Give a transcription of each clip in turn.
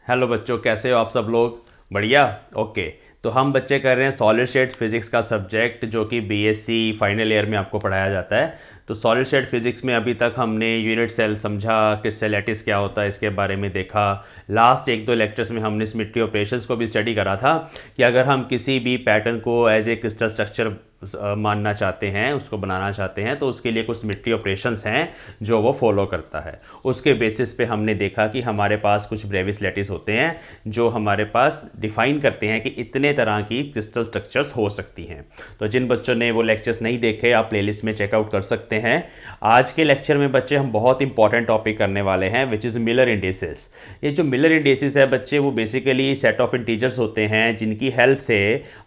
Hello बच्चों, कैसे हो आप सब लोग? बढ़िया। ओके। तो हम बच्चे कर रहे हैं सॉलिड स्टेट फिजिक्स का सब्जेक्ट, जो कि बीएससी फाइनल ईयर में आपको पढ़ाया जाता है। तो सॉलिड स्टेट फिजिक्स में अभी तक हमने यूनिट सेल समझा, क्रिस्टल लैटिस क्या होता है इसके बारे में देखा। लास्ट एक दो लेक्चर्स में हमने सिमेट्री ऑपरेशंस को भी स्टडी करा था कि अगर हम किसी भी पैटर्न को एज ए क्रिस्टल स्ट्रक्चर मानना चाहते हैं, उसको बनाना चाहते हैं, तो उसके लिए कुछ सिमेट्री ऑपरेशंस हैं जो वो फॉलो करता है। उसके बेसिस पे हमने देखा कि हमारे पास कुछ ब्रेविस लैटिस होते हैं जो हमारे पास डिफाइन करते हैं कि इतने तरह की क्रिस्टल स्ट्रक्चर्स हो सकती हैं। तो जिन बच्चों ने वो लेक्चर्स नहीं देखे, आप प्लेलिस्ट में चेकआउट कर सकते हैं। आज के लेक्चर में बच्चे हम बहुत इंपॉर्टेंट टॉपिक करने वाले हैं, विच इज़ मिलर इंडिसेस। ये जो मिलर इंडिसेस है बच्चे, वो बेसिकली सेट ऑफ इंटीजर्स होते हैं जिनकी हेल्प से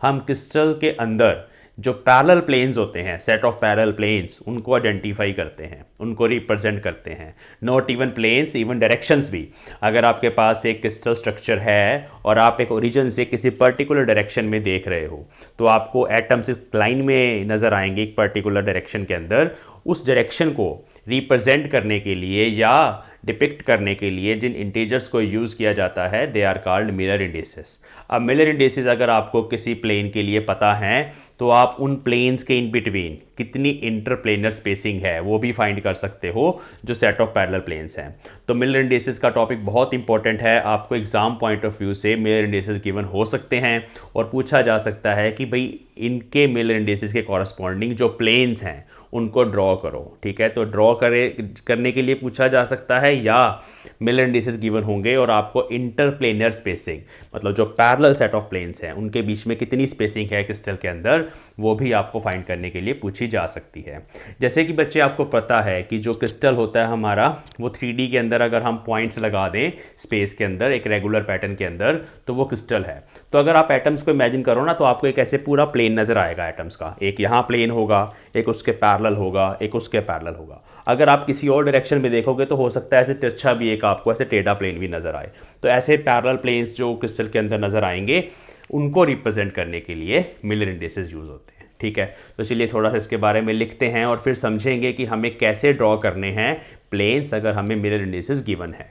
हम क्रिस्टल के अंदर जो पैरेलल प्लेन्स होते हैं, सेट ऑफ पैरेलल प्लेन्स, उनको आइडेंटिफाई करते हैं, उनको रिप्रेजेंट करते हैं। Not even planes, even directions भी। अगर आपके पास एक क्रिस्टल स्ट्रक्चर है और आप एक ओरिजिन से किसी पर्टिकुलर डायरेक्शन में देख रहे हो, तो आपको एटम्स एक लाइन में नज़र आएंगे एक पर्टिकुलर डायरेक्शन के अंदर। उस डायरेक्शन को रिप्रेजेंट करने के लिए या डिपिक्ट करने के लिए जिन इंटीजर्स को यूज़ किया जाता है, they are called Miller indices. अब मिलर इंडिसेस अगर आपको किसी प्लेन के लिए पता है, तो आप उन प्लेन्स के इन बिटवीन कितनी इंटरप्लेनर स्पेसिंग है वो भी फाइंड कर सकते हो, जो सेट ऑफ पैरेलल प्लेन्स हैं। तो मिलर इंडिसेस का टॉपिक बहुत इंपॉर्टेंट है। आपको एग्जाम पॉइंट ऑफ व्यू से मिलर इंडिसेस गिवन हो सकते हैं और पूछा जा सकता है कि भाई इनके मिलर इंडिसेस के कॉरस्पॉन्डिंग जो प्लेन्स हैं उनको ड्रॉ करो। ठीक है, तो ड्रॉ करने के लिए पूछा जा सकता है, या मिलर इंडिसेस गिवन होंगे और आपको इंटरप्लेनर स्पेसिंग, मतलब जो पैरेलल सेट ऑफ प्लेन्स हैं उनके बीच में कितनी स्पेसिंग है क्रिस्टल के अंदर, वो भी आपको फाइंड करने के लिए पूछी जा सकती है। जैसे कि बच्चे आपको पता है कि जो क्रिस्टल होता है हमारा, वो 3D के अंदर अगर हम पॉइंट्स लगा दें स्पेस के अंदर एक रेगुलर पैटर्न के अंदर, तो वो क्रिस्टल है। तो अगर आप एटम्स को इमेजिन करो ना, तो आपको एक ऐसे पूरा प्लेन नज़र आएगा एटम्स का। एक यहाँ प्लेन होगा, एक उसके पैरेलल होगा, एक उसके पैरेलल होगा। अगर आप किसी और डायरेक्शन में देखोगे तो हो सकता है ऐसे तिरछा भी एक आपको ऐसे टेढ़ा प्लेन भी नज़र आए। तो ऐसे पैरेलल प्लेन्स जो क्रिस्टल के अंदर नज़र आएंगे, उनको रिप्रेजेंट करने के लिए मिलर इंडिसेस यूज़ होते हैं। ठीक है, तो चलिए थोड़ा सा इसके बारे में लिखते हैं और फिर समझेंगे कि हमें कैसे ड्रॉ करने हैं प्लेन्स अगर हमें मिलर इंडिसेस गिवन है।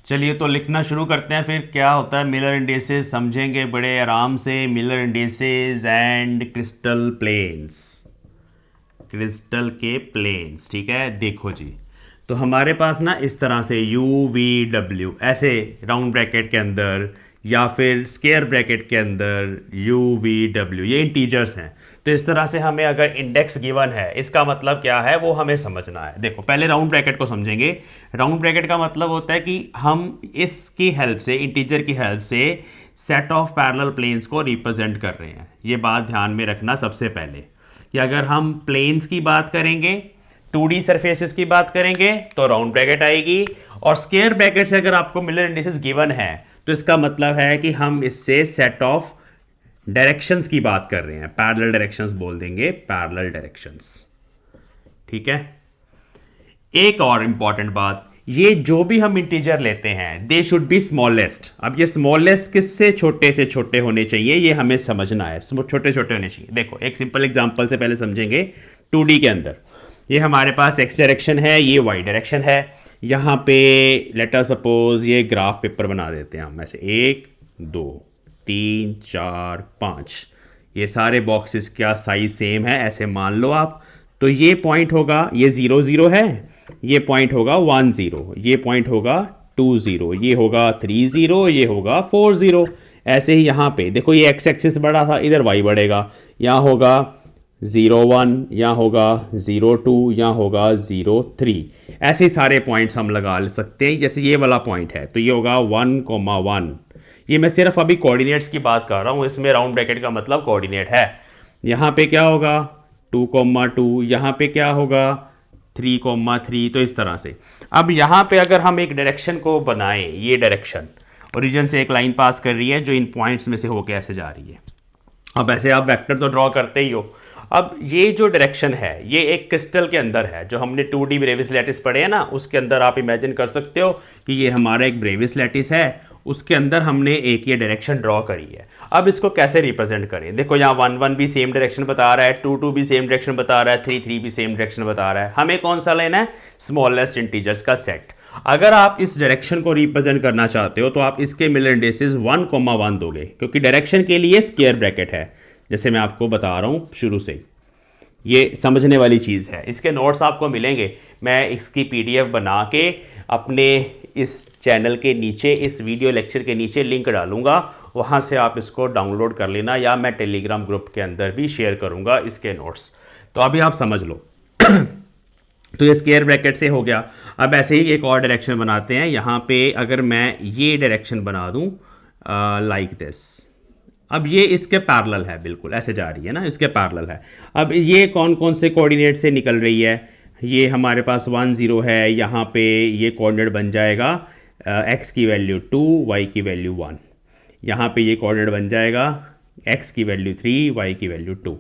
चलिए तो लिखना शुरू करते हैं। फिर क्या होता है मिलर इंडिसेस, समझेंगे बड़े आराम से। Miller indices and crystal planes, crystal के प्लेन्स। ठीक है, देखो जी, तो हमारे पास ना इस तरह से UVW ऐसे राउंड ब्रैकेट के अंदर या फिर स्क्वायर ब्रैकेट के अंदर UVW, ये इंटीजर्स हैं। तो इस तरह से हमें अगर इंडेक्स गिवन है, इसका मतलब क्या है वो हमें समझना है। देखो पहले राउंड ब्रैकेट को समझेंगे। राउंड ब्रैकेट का मतलब होता है कि हम इसकी हेल्प से, इंटीजर की हेल्प से सेट ऑफ पैरेलल प्लेन्स को रिप्रेजेंट कर रहे हैं। ये बात ध्यान में रखना सबसे पहले कि अगर हम प्लेन्स की बात करेंगे, 2D सरफेसेस की बात करेंगे, तो राउंड ब्रैकेट आएगी। और स्क्वायर ब्रैकेट से अगर आपको मिलर इंडिसेस गिवन है, तो इसका मतलब है कि हम इससे सेट ऑफ डायरेक्शंस की बात कर रहे हैं। पैरेलल डायरेक्शंस बोल देंगे, पैरेलल डायरेक्शंस। ठीक है, एक और इंपॉर्टेंट बात, ये जो भी हम इंटीजर लेते हैं, दे शुड बी स्मॉलेस्ट। अब ये स्मॉलेस्ट किससे छोटे से छोटे होने चाहिए, ये हमें समझना है। छोटे छोटे होने चाहिए। देखो एक सिंपल एग्जांपल से पहले समझेंगे। 2D के अंदर ये हमारे पास x डायरेक्शन है, ये y डायरेक्शन है। यहाँ पे लेट अस सपोज ये ग्राफ पेपर बना देते हैं हम ऐसे, 1 2 3 4 5, ये सारे बॉक्सेस का साइज सेम है, ऐसे मान लो आप। तो ये पॉइंट होगा, ये 0 0 है, ये पॉइंट होगा 1 0, ये पॉइंट होगा 2 0, ये होगा 3 0, ये होगा 4 0। ऐसे ही यहाँ पे देखो, ये x एक्सिस बढ़ा था, इधर y बढ़ेगा। यहाँ होगा 0 1, यहाँ होगा 0 2, यहाँ होगा 0 3। ऐसे सारे पॉइंट्स हम लगा सकते हैं। जैसे ये वाला पॉइंट है, तो ये होगा 1,1। ये मैं सिर्फ अभी कोऑर्डिनेट्स की बात कर रहा हूँ, इसमें राउंड ब्रैकेट का मतलब कोऑर्डिनेट है। यहाँ पे क्या होगा 2,2, यहाँ पे क्या होगा 3,3। तो इस तरह से अब यहाँ पे अगर हम एक डायरेक्शन को बनाएं, ये डायरेक्शन ओरिजिन से एक लाइन पास कर रही है जो इन पॉइंट्स में से होकर ऐसे जा रही है। अब ऐसे आप वेक्टर तो ड्रॉ करते ही हो। अब ये जो डायरेक्शन है, ये एक क्रिस्टल के अंदर है, जो हमने 2D ब्रेविस लैटिस पढ़े हैं ना, उसके अंदर आप इमेजिन कर सकते हो कि ये हमारा एक ब्रेविस लैटिस है उसके अंदर हमने एक ये डायरेक्शन ड्रॉ करी है। अब इसको कैसे रिप्रेजेंट करें, देखो यहाँ 1 1 भी सेम डायरेक्शन बता रहा है, 2 2 भी सेम डायरेक्शन बता रहा है, 3 3 भी सेम डायरेक्शन बता रहा है। हमें कौन सा लेना है, स्मॉलेस्ट इंटीजर्स का सेट। अगर आप इस डायरेक्शन को रिप्रेजेंट करना चाहते हो तो आप इसके मिलर इंडिसेस 1,1 दोगे, क्योंकि डायरेक्शन के लिए स्क्वायर ब्रैकेट है, जैसे मैं आपको बता रहा हूँ शुरू से। ये समझने वाली चीज़ है। इसके नोट्स आपको मिलेंगे, मैं इसकी PDF बना के अपने इस चैनल के नीचे, इस वीडियो लेक्चर के नीचे लिंक डालूंगा, वहाँ से आप इसको डाउनलोड कर लेना, या मैं टेलीग्राम ग्रुप के अंदर भी शेयर करूँगा इसके नोट्स। तो अभी आप समझ लो। तो ये स्क्वायर ब्रैकेट से हो गया। अब ऐसे ही एक और डायरेक्शन बनाते हैं। यहाँ पे अगर मैं ये डायरेक्शन बना दूँ लाइक दिस, अब ये इसके पैरेलल है, बिल्कुल ऐसे जा रही है ना, इसके पैरेलल है। अब ये कौन कौन से कोऑर्डिनेट से निकल रही है, ये हमारे पास 1 0 है, यहाँ पे ये कोऑर्डिनेट बन जाएगा x की वैल्यू 2, y की वैल्यू 1। यहाँ पे ये कोऑर्डिनेट बन जाएगा x की वैल्यू 3, y की वैल्यू 2।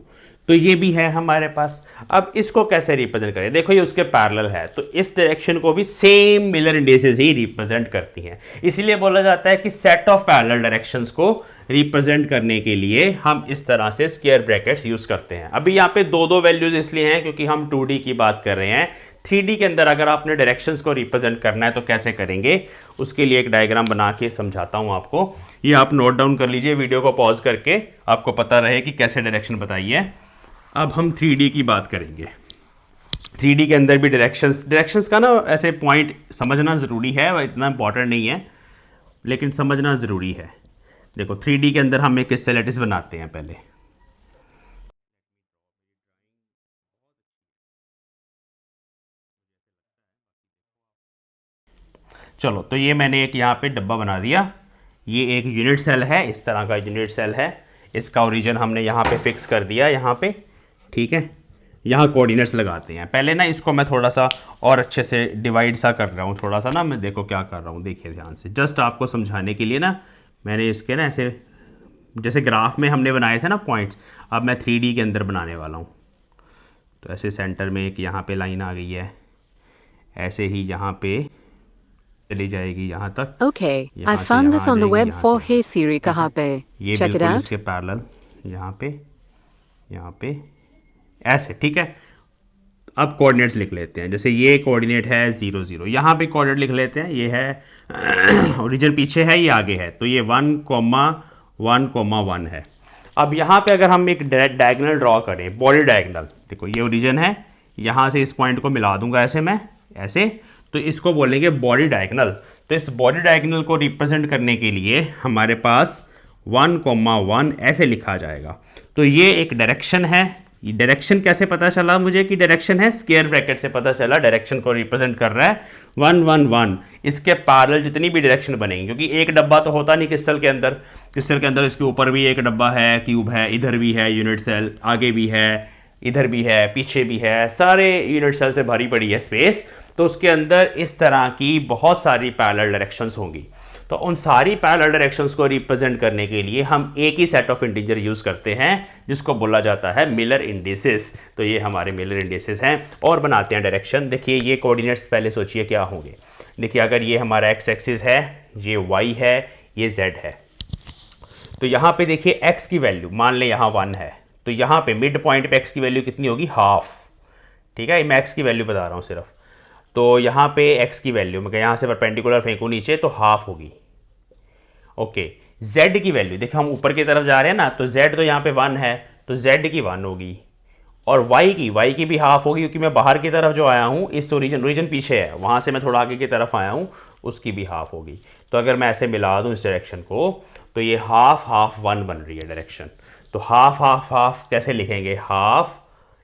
तो ये भी है हमारे पास। अब इसको कैसे रिप्रेजेंट करें, देखो ये उसके पैरेलल है, तो इस डायरेक्शन को भी सेम मिलर इंडिसेस ही रिप्रेजेंट करती हैं। इसीलिए बोला जाता है कि सेट ऑफ पैरेलल डायरेक्शंस को रिप्रेजेंट करने के लिए हम इस तरह से स्क्वायर ब्रैकेट्स यूज करते हैं। अभी यहाँ पे दो दो वैल्यूज इसलिए हैं क्योंकि हम 2D की बात कर रहे हैं। 3D के अंदर अगर आपने डायरेक्शंस को रिप्रेजेंट करना है तो कैसे करेंगे, उसके लिए एक डायग्राम बना के समझाता हूँ आपको। ये आप नोट डाउन कर लीजिए, वीडियो को पॉज करके, आपको पता रहे कि कैसे डायरेक्शन बताई है। अब हम 3D की बात करेंगे। 3D के अंदर भी डायरेक्शंस का ना ऐसे पॉइंट समझना ज़रूरी है, वह इतना इंपॉर्टेंट नहीं है लेकिन समझना ज़रूरी है। देखो 3D के अंदर हम एक स्टेलेटिस बनाते हैं पहले। चलो, तो ये मैंने एक यहाँ पे डब्बा बना दिया। ये एक यूनिट सेल है, इस तरह का यूनिट सेल है। इसका ओरिजिन हमने यहाँ पे फिक्स कर दिया, यहाँ पे, ठीक है। यहाँ कोऑर्डिनेट्स लगाते हैं। पहले ना इसको मैं थोड़ा सा और अच्छे से डिवाइड सा कर रहा हूँ, थोड़ा सा ना, मैं देखो क्या कर रहा हूँ, देखिए ध्यान से, जस्ट आपको समझाने के लिए ना मैंने इसके ना ऐसे, जैसे ग्राफ में हमने बनाए थे ना पॉइंट्स, अब मैं 3D के अंदर बनाने वाला हूँ। तो ऐसे सेंटर में एक यहाँ पे लाइन आ गई है, ऐसे ही यहाँ पे चली जाएगी यहाँ तक। Okay, I found this on the web for Hey Siri कहाँ पे? ये Check it बिल्कुल out. इसके पैरेलल यहाँ पे ऐसे, ठीक है। अब कोऑर्डिनेट्स लिख लेते हैं। जैसे ये कोऑर्डिनेट है 0 0, यहाँ पे कोऑर्डिनेट लिख लेते हैं। ये है ओरिजिन पीछे है, ये आगे है, तो ये 1,1,1 है। अब यहाँ पे अगर हम एक डायगोनल ड्रॉ करें, बॉडी डायगोनल, देखो ये ओरिजिन है, यहाँ से इस पॉइंट को मिला दूंगा ऐसे मैं, ऐसे, तो इसको बोलेंगे बॉडी डायगोनल। तो इस बॉडी डायगोनल को रिप्रेजेंट करने के लिए हमारे पास 1,1 ऐसे लिखा जाएगा। तो ये एक डायरेक्शन है। ये डायरेक्शन कैसे पता चला मुझे कि डायरेक्शन है, स्क्वायर ब्रैकेट से पता चला डायरेक्शन को रिप्रेजेंट कर रहा है 1 1 1। इसके पैरेलल जितनी भी डायरेक्शन बनेंगी, क्योंकि एक डब्बा तो होता नहीं क्रिस्टल के अंदर, क्रिस्टल के अंदर इसके ऊपर भी एक डब्बा है, क्यूब है, इधर भी है यूनिट सेल, आगे भी है, इधर भी है, पीछे भी है, सारे यूनिट सेल से भरी पड़ी है स्पेस। तो उसके अंदर इस तरह की बहुत सारी पैरेलल डायरेक्शंस होंगी। तो उन सारी पैरेलल डायरेक्शंस को रिप्रेजेंट करने के लिए हम एक ही सेट ऑफ इंटीजर यूज करते हैं जिसको बोला जाता है मिलर इंडिसेस। तो ये हमारे मिलर इंडिसेस हैं। और बनाते हैं डायरेक्शन। देखिए ये कोऑर्डिनेट्स पहले सोचिए क्या होंगे। देखिए अगर ये हमारा एक्स एक्सिस है, ये वाई है, ये जेड है, तो यहाँ पे देखिए एक्स की वैल्यू मान लें यहाँ 1 है, तो यहाँ पे मिड पॉइंट पे एक्स की वैल्यू कितनी होगी, हाफ। ठीक है, मैं एक्स की वैल्यू बता रहा हूँ सिर्फ। तो यहाँ पे एक्स की वैल्यू मैं यहाँ से परपेंडिकुलर फेंकूँ नीचे तो हाफ होगी। ओके, z की वैल्यू देखिए हम ऊपर की तरफ जा रहे हैं ना, तो z तो यहाँ पे 1 है, तो z की 1 होगी। और y की भी हाफ होगी, क्योंकि मैं बाहर की तरफ जो आया हूँ, इस ओरिजिन पीछे है, वहाँ से मैं थोड़ा आगे की तरफ आया हूँ, उसकी भी हाफ होगी। तो अगर मैं ऐसे मिला दूँ इस डायरेक्शन को, तो ये हाफ हाफ 1 बन रही है डायरेक्शन। तो हाफ हाफ हाफ कैसे लिखेंगे, हाफ,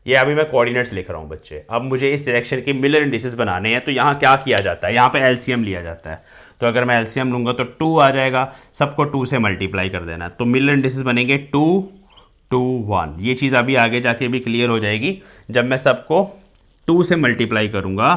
ये अभी मैं कोऑर्डिनेट्स लिख रहा हूँ बच्चे। अब मुझे इस डायरेक्शन के मिलर इंडिसेस बनाने हैं, तो यहाँ क्या किया जाता है, यहाँ पे एलसीएम लिया जाता है। तो अगर मैं एलसीएम लूँगा तो 2 आ जाएगा, सबको 2 से मल्टीप्लाई कर देना। तो मिलर इंडिसेस बनेंगे 2 2 1। ये चीज़ अभी आगे जाके भी क्लियर हो जाएगी। जब मैं सबको 2 से मल्टीप्लाई करूँगा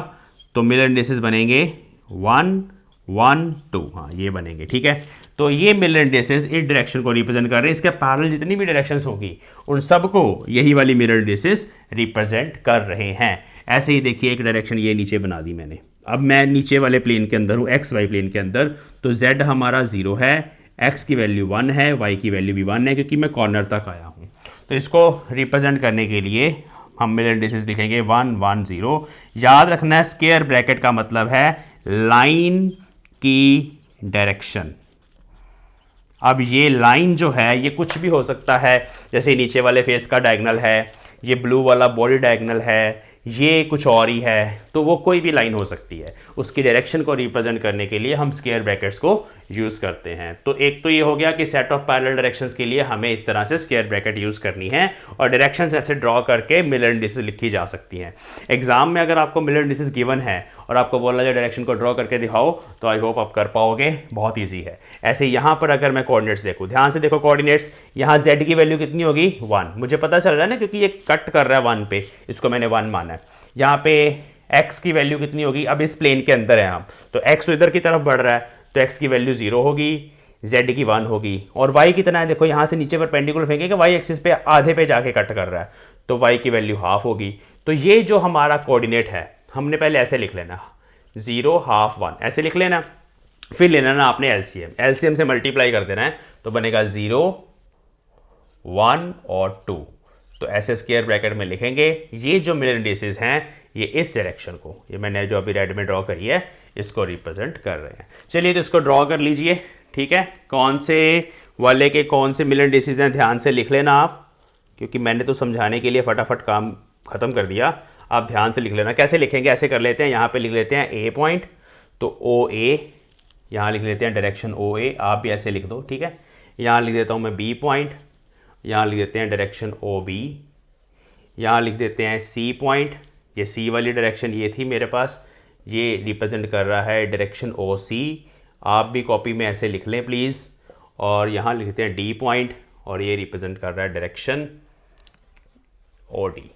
तो मिलर इंडिसेस बनेंगे 1 1 2, हाँ ये बनेंगे। ठीक है, तो ये मिलर इंडिसेस इस डायरेक्शन को रिप्रेजेंट कर रहे हैं। इसके पैरेलल जितनी भी डायरेक्शंस होगी उन सबको यही वाली मिलर इंडिसेस रिप्रेजेंट कर रहे हैं। ऐसे ही देखिए एक डायरेक्शन ये नीचे बना दी मैंने। अब मैं नीचे वाले प्लेन के अंदर हूँ, एक्स वाई प्लेन के अंदर, तो z हमारा 0 है, x की वैल्यू 1 है, y की वैल्यू भी 1 है क्योंकि मैं कॉर्नर तक आया हूँ। तो इसको रिप्रेजेंट करने के लिए हम मिलर इंडिसेस लिखेंगे 1 1 0। याद रखना है स्क्वायर ब्रैकेट का मतलब है लाइन की डायरेक्शन। अब ये लाइन जो है ये कुछ भी हो सकता है, जैसे नीचे वाले फेस का डायगोनल है, ये ब्लू वाला बॉडी डायगोनल है, ये कुछ और ही है, तो वो कोई भी लाइन हो सकती है। उसकी डायरेक्शन को रिप्रेजेंट करने के लिए हम स्क्वायर ब्रैकेट्स को यूज़ करते हैं। तो एक तो ये हो गया कि सेट ऑफ पैरेलल डायरेक्शंस के लिए हमें इस तरह से स्क्वायर ब्रैकेट यूज़ करनी है और डायरेक्शंस ऐसे ड्रॉ करके मिलर इंडिसेस लिखी जा सकती हैं। एग्जाम में अगर आपको मिलर इंडिसेस गिवन है और आपको बोलना है डायरेक्शन को ड्रॉ करके दिखाओ, तो आई होप आप कर पाओगे, बहुत ईजी है। ऐसे यहाँ पर अगर मैं कोऑर्डिनेट्स देखूँ, ध्यान से देखो कोऑर्डिनेट्स, यहाँ z की वैल्यू कितनी होगी 1, मुझे पता चल रहा है ना क्योंकि ये कट कर रहा है 1 पे, इसको मैंने 1 माना है। यहाँ पे x की वैल्यू कितनी होगी, अब इस प्लेन के अंदर है हम, तो x इधर की तरफ बढ़ रहा है तो x की वैल्यू 0 होगी, z की 1 होगी, और y कितना है देखो, यहाँ से नीचे परपेंडिकुलर फेंकेगा, y एक्सिस पे आधे पे जाके कट कर रहा है तो y की वैल्यू हाफ होगी। तो ये जो हमारा कोऑर्डिनेट है हमने पहले ऐसे लिख लेना, 0 हाफ 1 ऐसे लिख लेना, फिर लेना ना आपने एलसीएम से मल्टीप्लाई कर देना है, तो बनेगा 0 1 और 2। तो ऐसे स्क्वायर ब्रैकेट में लिखेंगे। ये जो मिलर इंडिसेस हैं ये इस डायरेक्शन को, ये मैंने जो अभी रेड में ड्रॉ करी है, इसको रिप्रेजेंट कर रहे हैं। चलिए तो इसको ड्रॉ कर लीजिए, ठीक है। कौन से वाले के कौन से मिलर इंडिसेस हैं ध्यान से लिख लेना आप, क्योंकि मैंने तो समझाने के लिए फटाफट काम ख़त्म कर दिया, आप ध्यान से लिख लेना। कैसे लिखेंगे, ऐसे कर लेते हैं, यहाँ पे लिख लेते हैं ए पॉइंट, तो ओ ए, यहाँ लिख लेते हैं डायरेक्शन ओ ए, आप भी ऐसे लिख दो, ठीक है। यहाँ लिख देता हूँ मैं बी पॉइंट, यहाँ लिख देते हैं डायरेक्शन ओ बी, यहाँ लिख देते हैं सी पॉइंट, ये सी वाली डायरेक्शन ये थी मेरे पास, ये रिप्रेजेंट कर रहा है डायरेक्शन ओ सी, आप भी कॉपी में ऐसे लिख लें प्लीज़। और यहाँ लिखते हैं डी पॉइंट और ये रिप्रेजेंट कर रहा है डायरेक्शन ओ डी।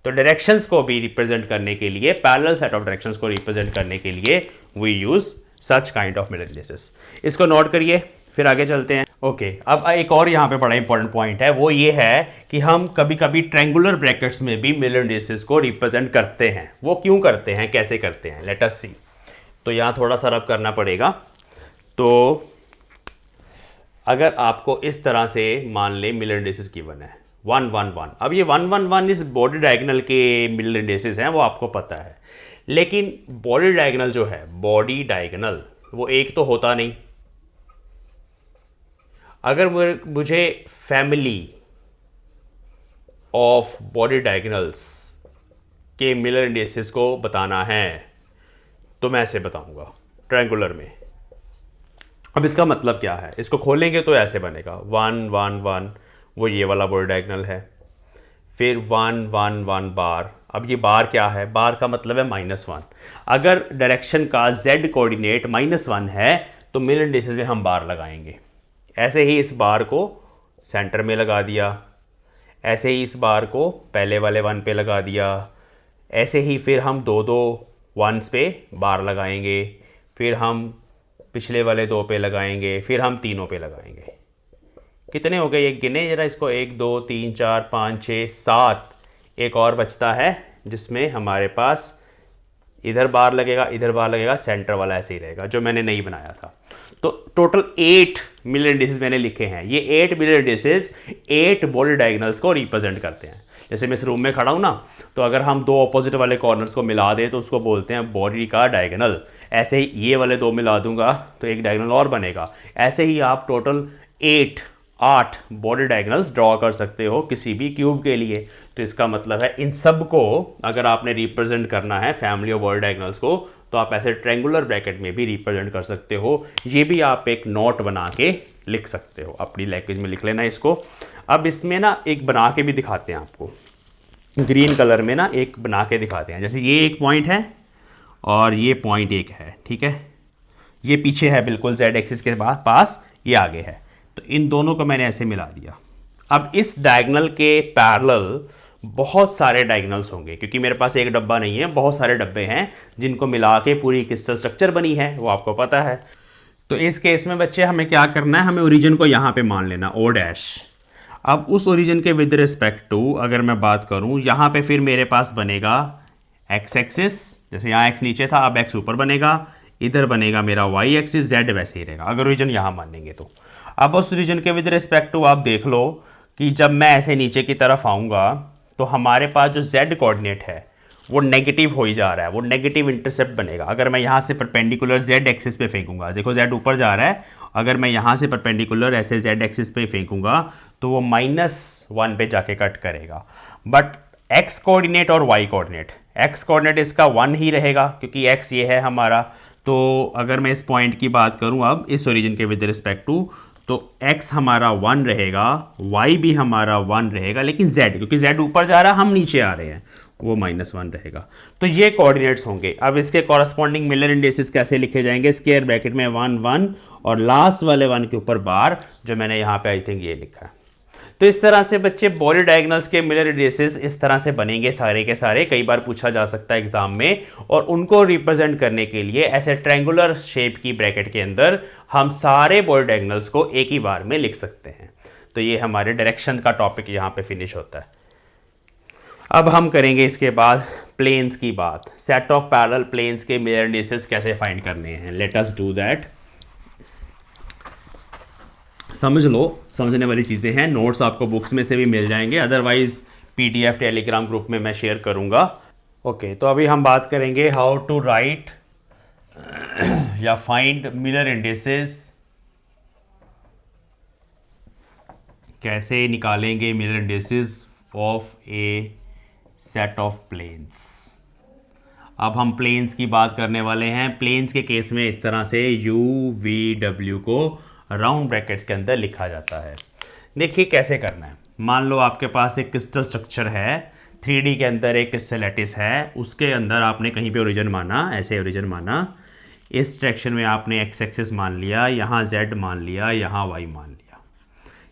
तो डायरेक्शंस को भी रिप्रेजेंट करने के लिए, पैरेलल सेट ऑफ डायरेक्शंस को रिप्रेजेंट करने के लिए we use such kind of Miller indices. इसको नोट करिए, फिर आगे चलते हैं। ओके, अब एक और यहाँ पे बड़ा इंपॉर्टेंट पॉइंट है, वो ये है कि हम कभी कभी ट्रायंगुलर ब्रैकेट्स में भी मिलर इंडिसेस को रिप्रेजेंट करते हैं। वो क्यों करते हैं, कैसे करते हैं, लेट अस सी। तो यहाँ थोड़ा सा रब करना पड़ेगा। तो अगर आपको इस तरह से मान ले मिलर इंडिसेस गिवन है 1 1 1, अब ये 1 1 1 इस बॉडी डायगोनल के मिलर इंडिसेस हैं, वो आपको पता है, लेकिन बॉडी डायगोनल जो है, बॉडी डायगोनल वो एक तो होता नहीं। अगर मुझे फैमिली ऑफ बॉडी डायगोनल्स के मिलर इंडिसेस को बताना है तो मैं ऐसे बताऊंगा ट्रायंगुलर में। अब इसका मतलब क्या है, इसको खोलेंगे तो ऐसे बनेगा 1 1 1, वो ये वाला बॉडी डायगोनल है, फिर 1 1 1 बार। अब ये बार क्या है, बार का मतलब है -1। अगर डायरेक्शन का z कोऑर्डिनेट -1 है तो मिलर इंडिसेस में हम बार लगाएंगे। ऐसे ही इस बार को सेंटर में लगा दिया, ऐसे ही इस बार को पहले वाले 1 पे लगा दिया, ऐसे ही फिर हम 2 1s पे बार लगाएंगे, फिर हम पिछले वाले 2 पे लगाएंगे, फिर हम तीनों पे लगाएंगे। कितने हो गए, एक गिने जरा इसको, 1 2 3 4 5 6 7, एक और बचता है जिसमें हमारे पास इधर बार लगेगा, इधर बार लगेगा, सेंटर वाला ऐसे ही रहेगा जो मैंने नहीं बनाया था। तो टोटल 8 मिलर इंडिसेस मैंने लिखे हैं। ये 8 मिलर इंडिसेस 8 बॉडी डायगोनल्स को रिप्रेजेंट करते हैं। जैसे मैं इस रूम में खड़ा हूँ ना, तो अगर हम 2 ऑपोजिट वाले कॉर्नर्स को मिला दें तो उसको बोलते हैं बॉडी का डायगोनल। ऐसे ही ये वाले 2 मिला दूंगा तो एक डायगोनल और बनेगा। ऐसे ही आप टोटल 8 बॉडी डायगोनल्स ड्रॉ कर सकते हो किसी भी क्यूब के लिए। तो इसका मतलब है इन सब को अगर आपने रिप्रेजेंट करना है फैमिली ऑफ बॉडी डायगोनल्स को, तो आप ऐसे ट्रायंगुलर ब्रैकेट में भी रिप्रेजेंट कर सकते हो। ये भी आप एक नोट बना के लिख सकते हो, अपनी लैंग्वेज में लिख लेना इसको। अब इसमें ना एक बना के भी दिखाते हैं आपको, ग्रीन कलर में ना एक बना के दिखाते हैं। जैसे ये एक पॉइंट है और ये पॉइंट एक है, ठीक है, ये पीछे है बिल्कुल z एक्सिस के पास, ये आगे है, तो इन दोनों को मैंने ऐसे मिला दिया। अब इस डायगोनल के पैरेलल बहुत सारे डायगोनल्स होंगे, क्योंकि मेरे पास एक डब्बा नहीं है, बहुत सारे डब्बे हैं जिनको मिला के पूरी क्रिस्टल स्ट्रक्चर बनी है, वो आपको पता है। तो इस केस में बच्चे हमें क्या करना है, हमें ओरिजिन को यहाँ पे मान लेना ओ डैश। अब उस ओरिजिन के विद रिस्पेक्ट टू अगर मैं बात करूँ, यहाँ पे फिर मेरे पास बनेगा एक्स एक्सिस, जैसे यहाँ एक्स नीचे था अब एक्स ऊपर बनेगा, इधर बनेगा मेरा वाई एक्सिस, जेड वैसे ही रहेगा अगर रीजन यहाँ मानेंगे तो। अब उस रीजन के विद रिस्पेक्ट टू आप देख लो कि जब मैं ऐसे नीचे की तरफ आऊँगा तो हमारे पास जो जेड कोऑर्डिनेट है वो नेगेटिव हो ही जा रहा है, वो नेगेटिव इंटरसेप्ट बनेगा। अगर मैं यहाँ से परपेंडिकुलर जेड एक्सिस पे फेंकूंगा, देखो जेड ऊपर जा रहा है, अगर मैं यहाँ से परपेंडिकुलर ऐसे जेड एक्सिस पे फेंकूंगा तो वो -1 पे जाके कट करेगा। बट एक्स कोऑर्डिनेट और वाई कोऑर्डिनेट, एक्स कोऑर्डिनेट इसका 1 ही रहेगा क्योंकि एक्स ये है हमारा। तो अगर मैं इस पॉइंट की बात करूँ अब इस ओरिजिन के विद रिस्पेक्ट टू, तो x हमारा 1 रहेगा, y भी हमारा 1 रहेगा, लेकिन z क्योंकि z ऊपर जा रहा है हम नीचे आ रहे हैं वो -1 रहेगा। तो ये कोऑर्डिनेट्स होंगे। अब इसके कॉरस्पॉन्डिंग मिलर इंडिसेस कैसे लिखे जाएंगे, स्क्वायर ब्रैकेट में 1 1 और लास्ट वाले 1 के ऊपर बार, जो मैंने यहाँ पे आई थिंक ये लिखा है। तो इस तरह से बच्चे बॉडी डायगोनल्स के मिलर इंडिसेस इस तरह से बनेंगे सारे के सारे, कई बार पूछा जा सकता है एग्जाम में। और उनको रिप्रेजेंट करने के लिए ऐसे ट्रायंगुलर शेप की ब्रैकेट के अंदर हम सारे बॉडी डायगोनल्स को एक ही बार में लिख सकते हैं। तो ये हमारे डायरेक्शन का टॉपिक यहाँ पे फिनिश होता है। अब हम करेंगे इसके बाद प्लेन्स की बात, सेट ऑफ पैरेलल प्लेन्स के मिलर इंडिसेस कैसे फाइंड करने हैं। Let us do that. समझ लो, समझने वाली चीज़ें हैं, नोट्स आपको बुक्स में से भी मिल जाएंगे, अदरवाइज पीडीएफ टेलीग्राम ग्रुप में मैं शेयर करूंगा। ओके, तो अभी हम बात करेंगे हाउ टू राइट या फाइंड मिलर इंडिसेस, कैसे निकालेंगे Miller indices of a set of planes. अब हम प्लेन्स की बात करने वाले हैं। प्लेन्स के केस में इस तरह से यू वी डब्ल्यू को राउंड ब्रैकेट्स के अंदर लिखा जाता है। देखिए कैसे करना है। मान लो आपके पास एक क्रिस्टल स्ट्रक्चर है, 3D के अंदर एक क्रिस्टल लैटिस है, उसके अंदर आपने कहीं पे ओरिजिन माना, ऐसे ओरिजिन माना, इस डायरेक्शन में आपने एक्स एक्सिस मान लिया, यहाँ जेड मान लिया, यहाँ वाई मान लिया।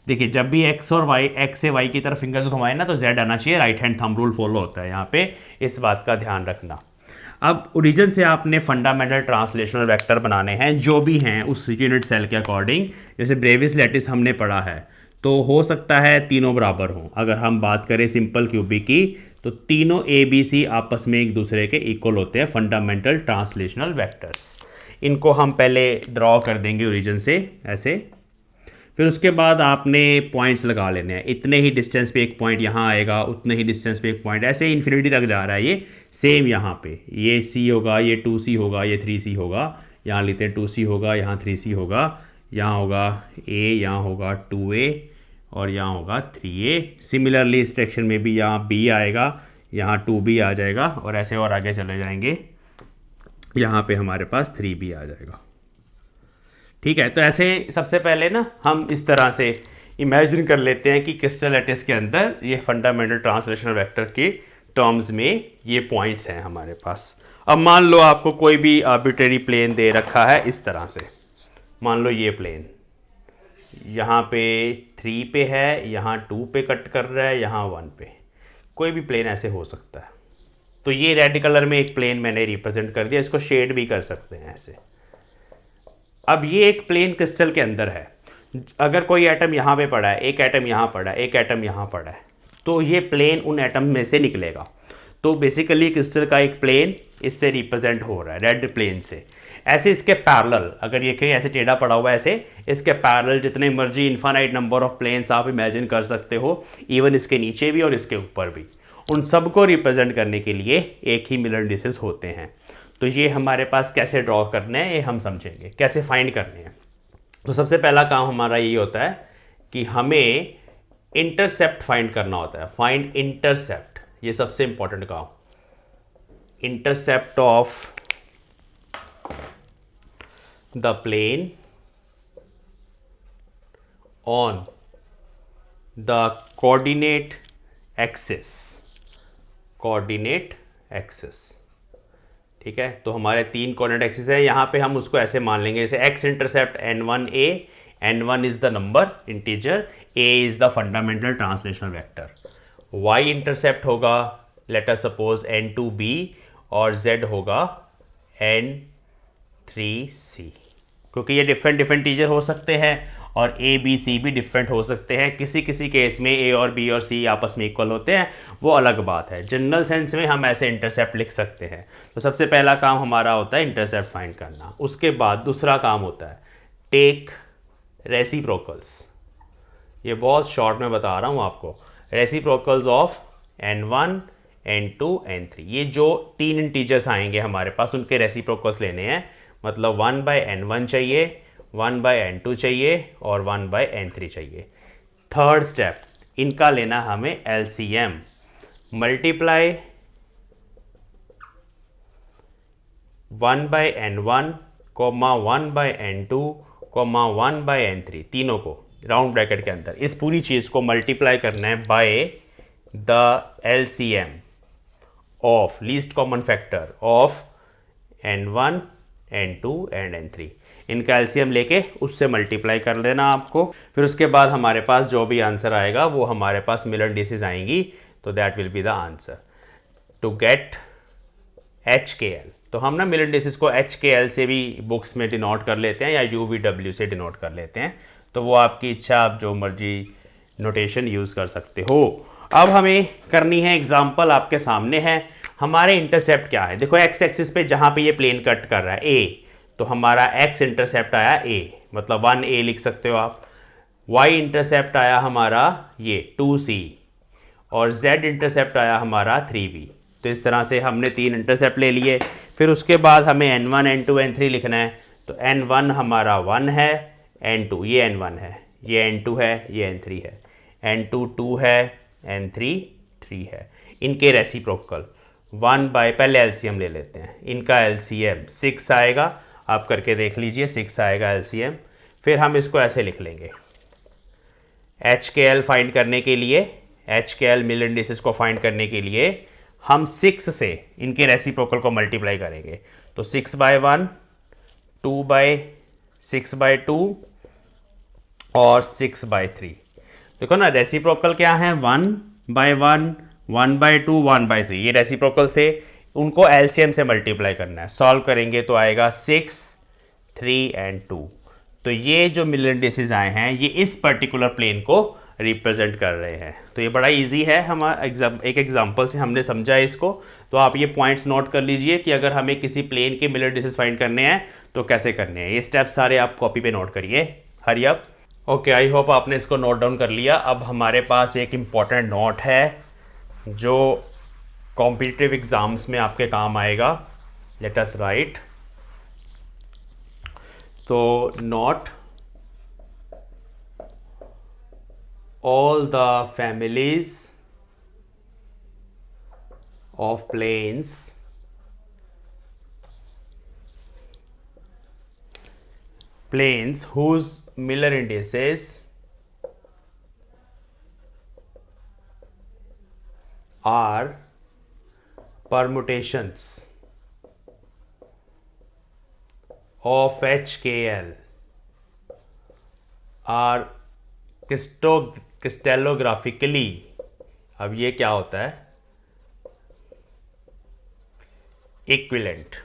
देखिए जब भी एक्स और वाई, एक्स से वाई की तरफ फिंगर्स घुमाए ना तो जेड आना चाहिए, right hand thumb rule follow होता है यहाँ पे, इस बात का ध्यान रखना। अब ओरिजिन से आपने फंडामेंटल ट्रांसलेशनल वेक्टर बनाने हैं जो भी हैं उस यूनिट सेल के अकॉर्डिंग। जैसे ब्रेविस लैटिस हमने पढ़ा है तो हो सकता है तीनों बराबर हों। अगर हम बात करें सिंपल क्यूबिक की तो तीनों ए बी सी आपस में एक दूसरे के इक्वल होते हैं, फंडामेंटल ट्रांसलेशनल वेक्टर्स। इनको हम पहले ड्रॉ कर देंगे ओरिजिन से ऐसे, फिर उसके बाद आपने पॉइंट्स लगा लेने हैं। इतने ही डिस्टेंस पे एक पॉइंट यहाँ आएगा, उतने ही डिस्टेंस पे एक पॉइंट, ऐसे इन्फिनिटी तक जा रहा है ये। सेम यहाँ पे ये C होगा, ये 2C होगा, ये 3C होगा, यहाँ लेते हैं 2C होगा, यहाँ 3C होगा, यहाँ होगा A, यहाँ होगा 2A और यहाँ होगा 3A। सिमिलरली इस सेक्शन में भी यहाँ B आएगा, यहाँ 2B आ जाएगा और ऐसे और आगे चले जाएंगे, यहाँ पे हमारे पास 3B आ जाएगा। ठीक है, तो ऐसे सबसे पहले ना हम इस तरह से इमेजिन कर लेते हैं कि क्रिस्टल लैटिस के अंदर ये फंडामेंटल ट्रांसलेशनल वेक्टर के टर्म्स में ये पॉइंट्स हैं हमारे पास। अब मान लो आपको कोई भी आर्बिट्रेरी प्लेन दे रखा है इस तरह से, मान लो ये प्लेन यहाँ पे 3 पे है, यहाँ 2 पे कट कर रहा है, यहाँ 1 पे, कोई भी प्लेन ऐसे हो सकता है। तो ये रेड कलर में एक प्लेन मैंने रिप्रेजेंट कर दिया, इसको शेड भी कर सकते हैं ऐसे। अब ये एक प्लेन क्रिस्टल के अंदर है, अगर कोई एटम यहाँ पे पड़ा है, एक एटम यहाँ पड़ा है, एक एटम यहाँ पड़ा है, तो ये प्लेन उन एटम में से निकलेगा। तो बेसिकली क्रिस्टल का एक प्लेन इससे रिप्रेजेंट हो रहा है रेड प्लेन से। ऐसे इसके पैरेलल, अगर ये कहीं ऐसे टेढ़ा पड़ा हुआ है ऐसे, इसके पैरेलल जितने मर्जी इन्फानाइट नंबर ऑफ प्लेन्स आप इमेजिन कर सकते हो, इवन इसके नीचे भी और इसके ऊपर भी। उन सबको रिप्रेजेंट करने के लिए एक ही मिलर इंडिसेस होते हैं। तो ये हमारे पास कैसे ड्रॉ करने हैं ये हम समझेंगे, कैसे फाइंड करने हैं। तो सबसे पहला काम हमारा ये होता है कि हमें इंटरसेप्ट फाइंड करना होता है। फाइंड इंटरसेप्ट, ये सबसे इंपॉर्टेंट काम। Intercept of the plane on the coordinate axis, coordinate axis. ठीक है, तो हमारे 3 कोऑर्डिनेट एक्सिस है, यहाँ पे हम उसको ऐसे मान लेंगे जैसे x intercept n1a, n1 is the number integer, a is the fundamental translational vector, y intercept होगा लेट अस सपोज n2b और z होगा n3c, क्योंकि ये डिफरेंट इंटीजर हो सकते हैं और ए बी सी भी डिफरेंट हो सकते हैं। किसी किसी केस में ए और बी और सी आपस में इक्वल होते हैं, वो अलग बात है। जनरल सेंस में हम ऐसे इंटरसेप्ट लिख सकते हैं। तो सबसे पहला काम हमारा होता है इंटरसेप्ट फाइंड करना। उसके बाद दूसरा काम होता है टेक रेसिप्रोकल्स। ये बहुत शॉर्ट में बता रहा हूँ आपको। Reciprocals of n1 n2 n3, ये जो 3 इंटीजर्स आएंगे हमारे पास उनके रेसिप्रोकल्स लेने हैं। मतलब 1/n1 चाहिए, 1/n2 चाहिए और 1/n3 चाहिए। थर्ड स्टेप, इनका लेना हमें LCM। Multiply 1/n1, 1/n2, 1/n3, तीनों को राउंड ब्रैकेट के अंदर इस पूरी चीज़ को मल्टीप्लाई करना है by the LCM of least common factor of n1 n2 and n3। इनका LCM लेके उससे मल्टीप्लाई कर लेना आपको। फिर उसके बाद हमारे पास जो भी आंसर आएगा वो हमारे पास मिलर इंडिसेस आएंगी, तो that will be the answer to get HKL। तो हम ना मिलर इंडिसेस को HKL से भी बुक्स में डिनोट कर लेते हैं या UVW से डिनोट कर लेते हैं, तो वो आपकी इच्छा, आप जो मर्जी नोटेशन यूज़ कर सकते हो। अब हमें करनी है एग्जाम्पल, आपके सामने है। हमारे इंटरसेप्ट क्या है, देखो एक्स एक्सिस पे जहाँ पे ये प्लेन कट कर रहा है A, तो हमारा एक्स इंटरसेप्ट आया A, मतलब 1A लिख सकते हो आप। Y इंटरसेप्ट आया हमारा ये 2C और Z इंटरसेप्ट आया हमारा 3B। तो इस तरह से हमने 3 इंटरसेप्ट ले लिए। फिर उसके बाद हमें n1 n2 n3 लिखना है। तो n1 हमारा 1 है, n2 ये n1 है, ये n2 है, ये n3 है, n2 2 है, n3 3 है। इनके रेसिप्रोकल 1 बाय, पहले LCM ले लेते हैं। इनका LCM 6 आएगा, आप करके देख लीजिए, 6 आएगा LCM। फिर हम इसको ऐसे लिख लेंगे, HKL फाइंड करने के लिए, HKL मिलर इंडिसेस को फाइंड करने के लिए हम 6 से इनके रेसिप्रोकल को मल्टीप्लाई करेंगे। तो 6/1, 2/6/2 और 6/3। देखो ना रेसिप्रोकल क्या है, 1/1, 1/2, 1/3, ये रेसिप्रोकल्स थे। उनको LCM से मल्टीप्लाई करना है। सॉल्व करेंगे तो आएगा 6, 3 एंड 2। तो ये जो मिलर इंडिसेस आए हैं ये इस पर्टिकुलर प्लेन को रिप्रेजेंट कर रहे हैं। तो ये बड़ा इजी है, हमारा एक एग्जांपल से हमने समझा इसको। तो आप ये पॉइंट्स नोट कर लीजिए कि अगर हमें किसी प्लेन के मिलर इंडिसेस फाइंड करने हैं तो कैसे करने हैं। ये स्टेप्स सारे आप कॉपी पे नोट करिए, hurry up. Okay, I hope आपने इसको नोट डाउन कर लिया। अब हमारे पास एक इम्पॉर्टेंट नोट है जो कॉम्पिटिटिव एग्जाम्स में आपके काम आएगा। Late us right. तो note, all the families of planes whose Miller indices are permutations of HKL are क्रिस्टेलोग्राफिकली, अब ये क्या होता है, इक्विवेलेंट।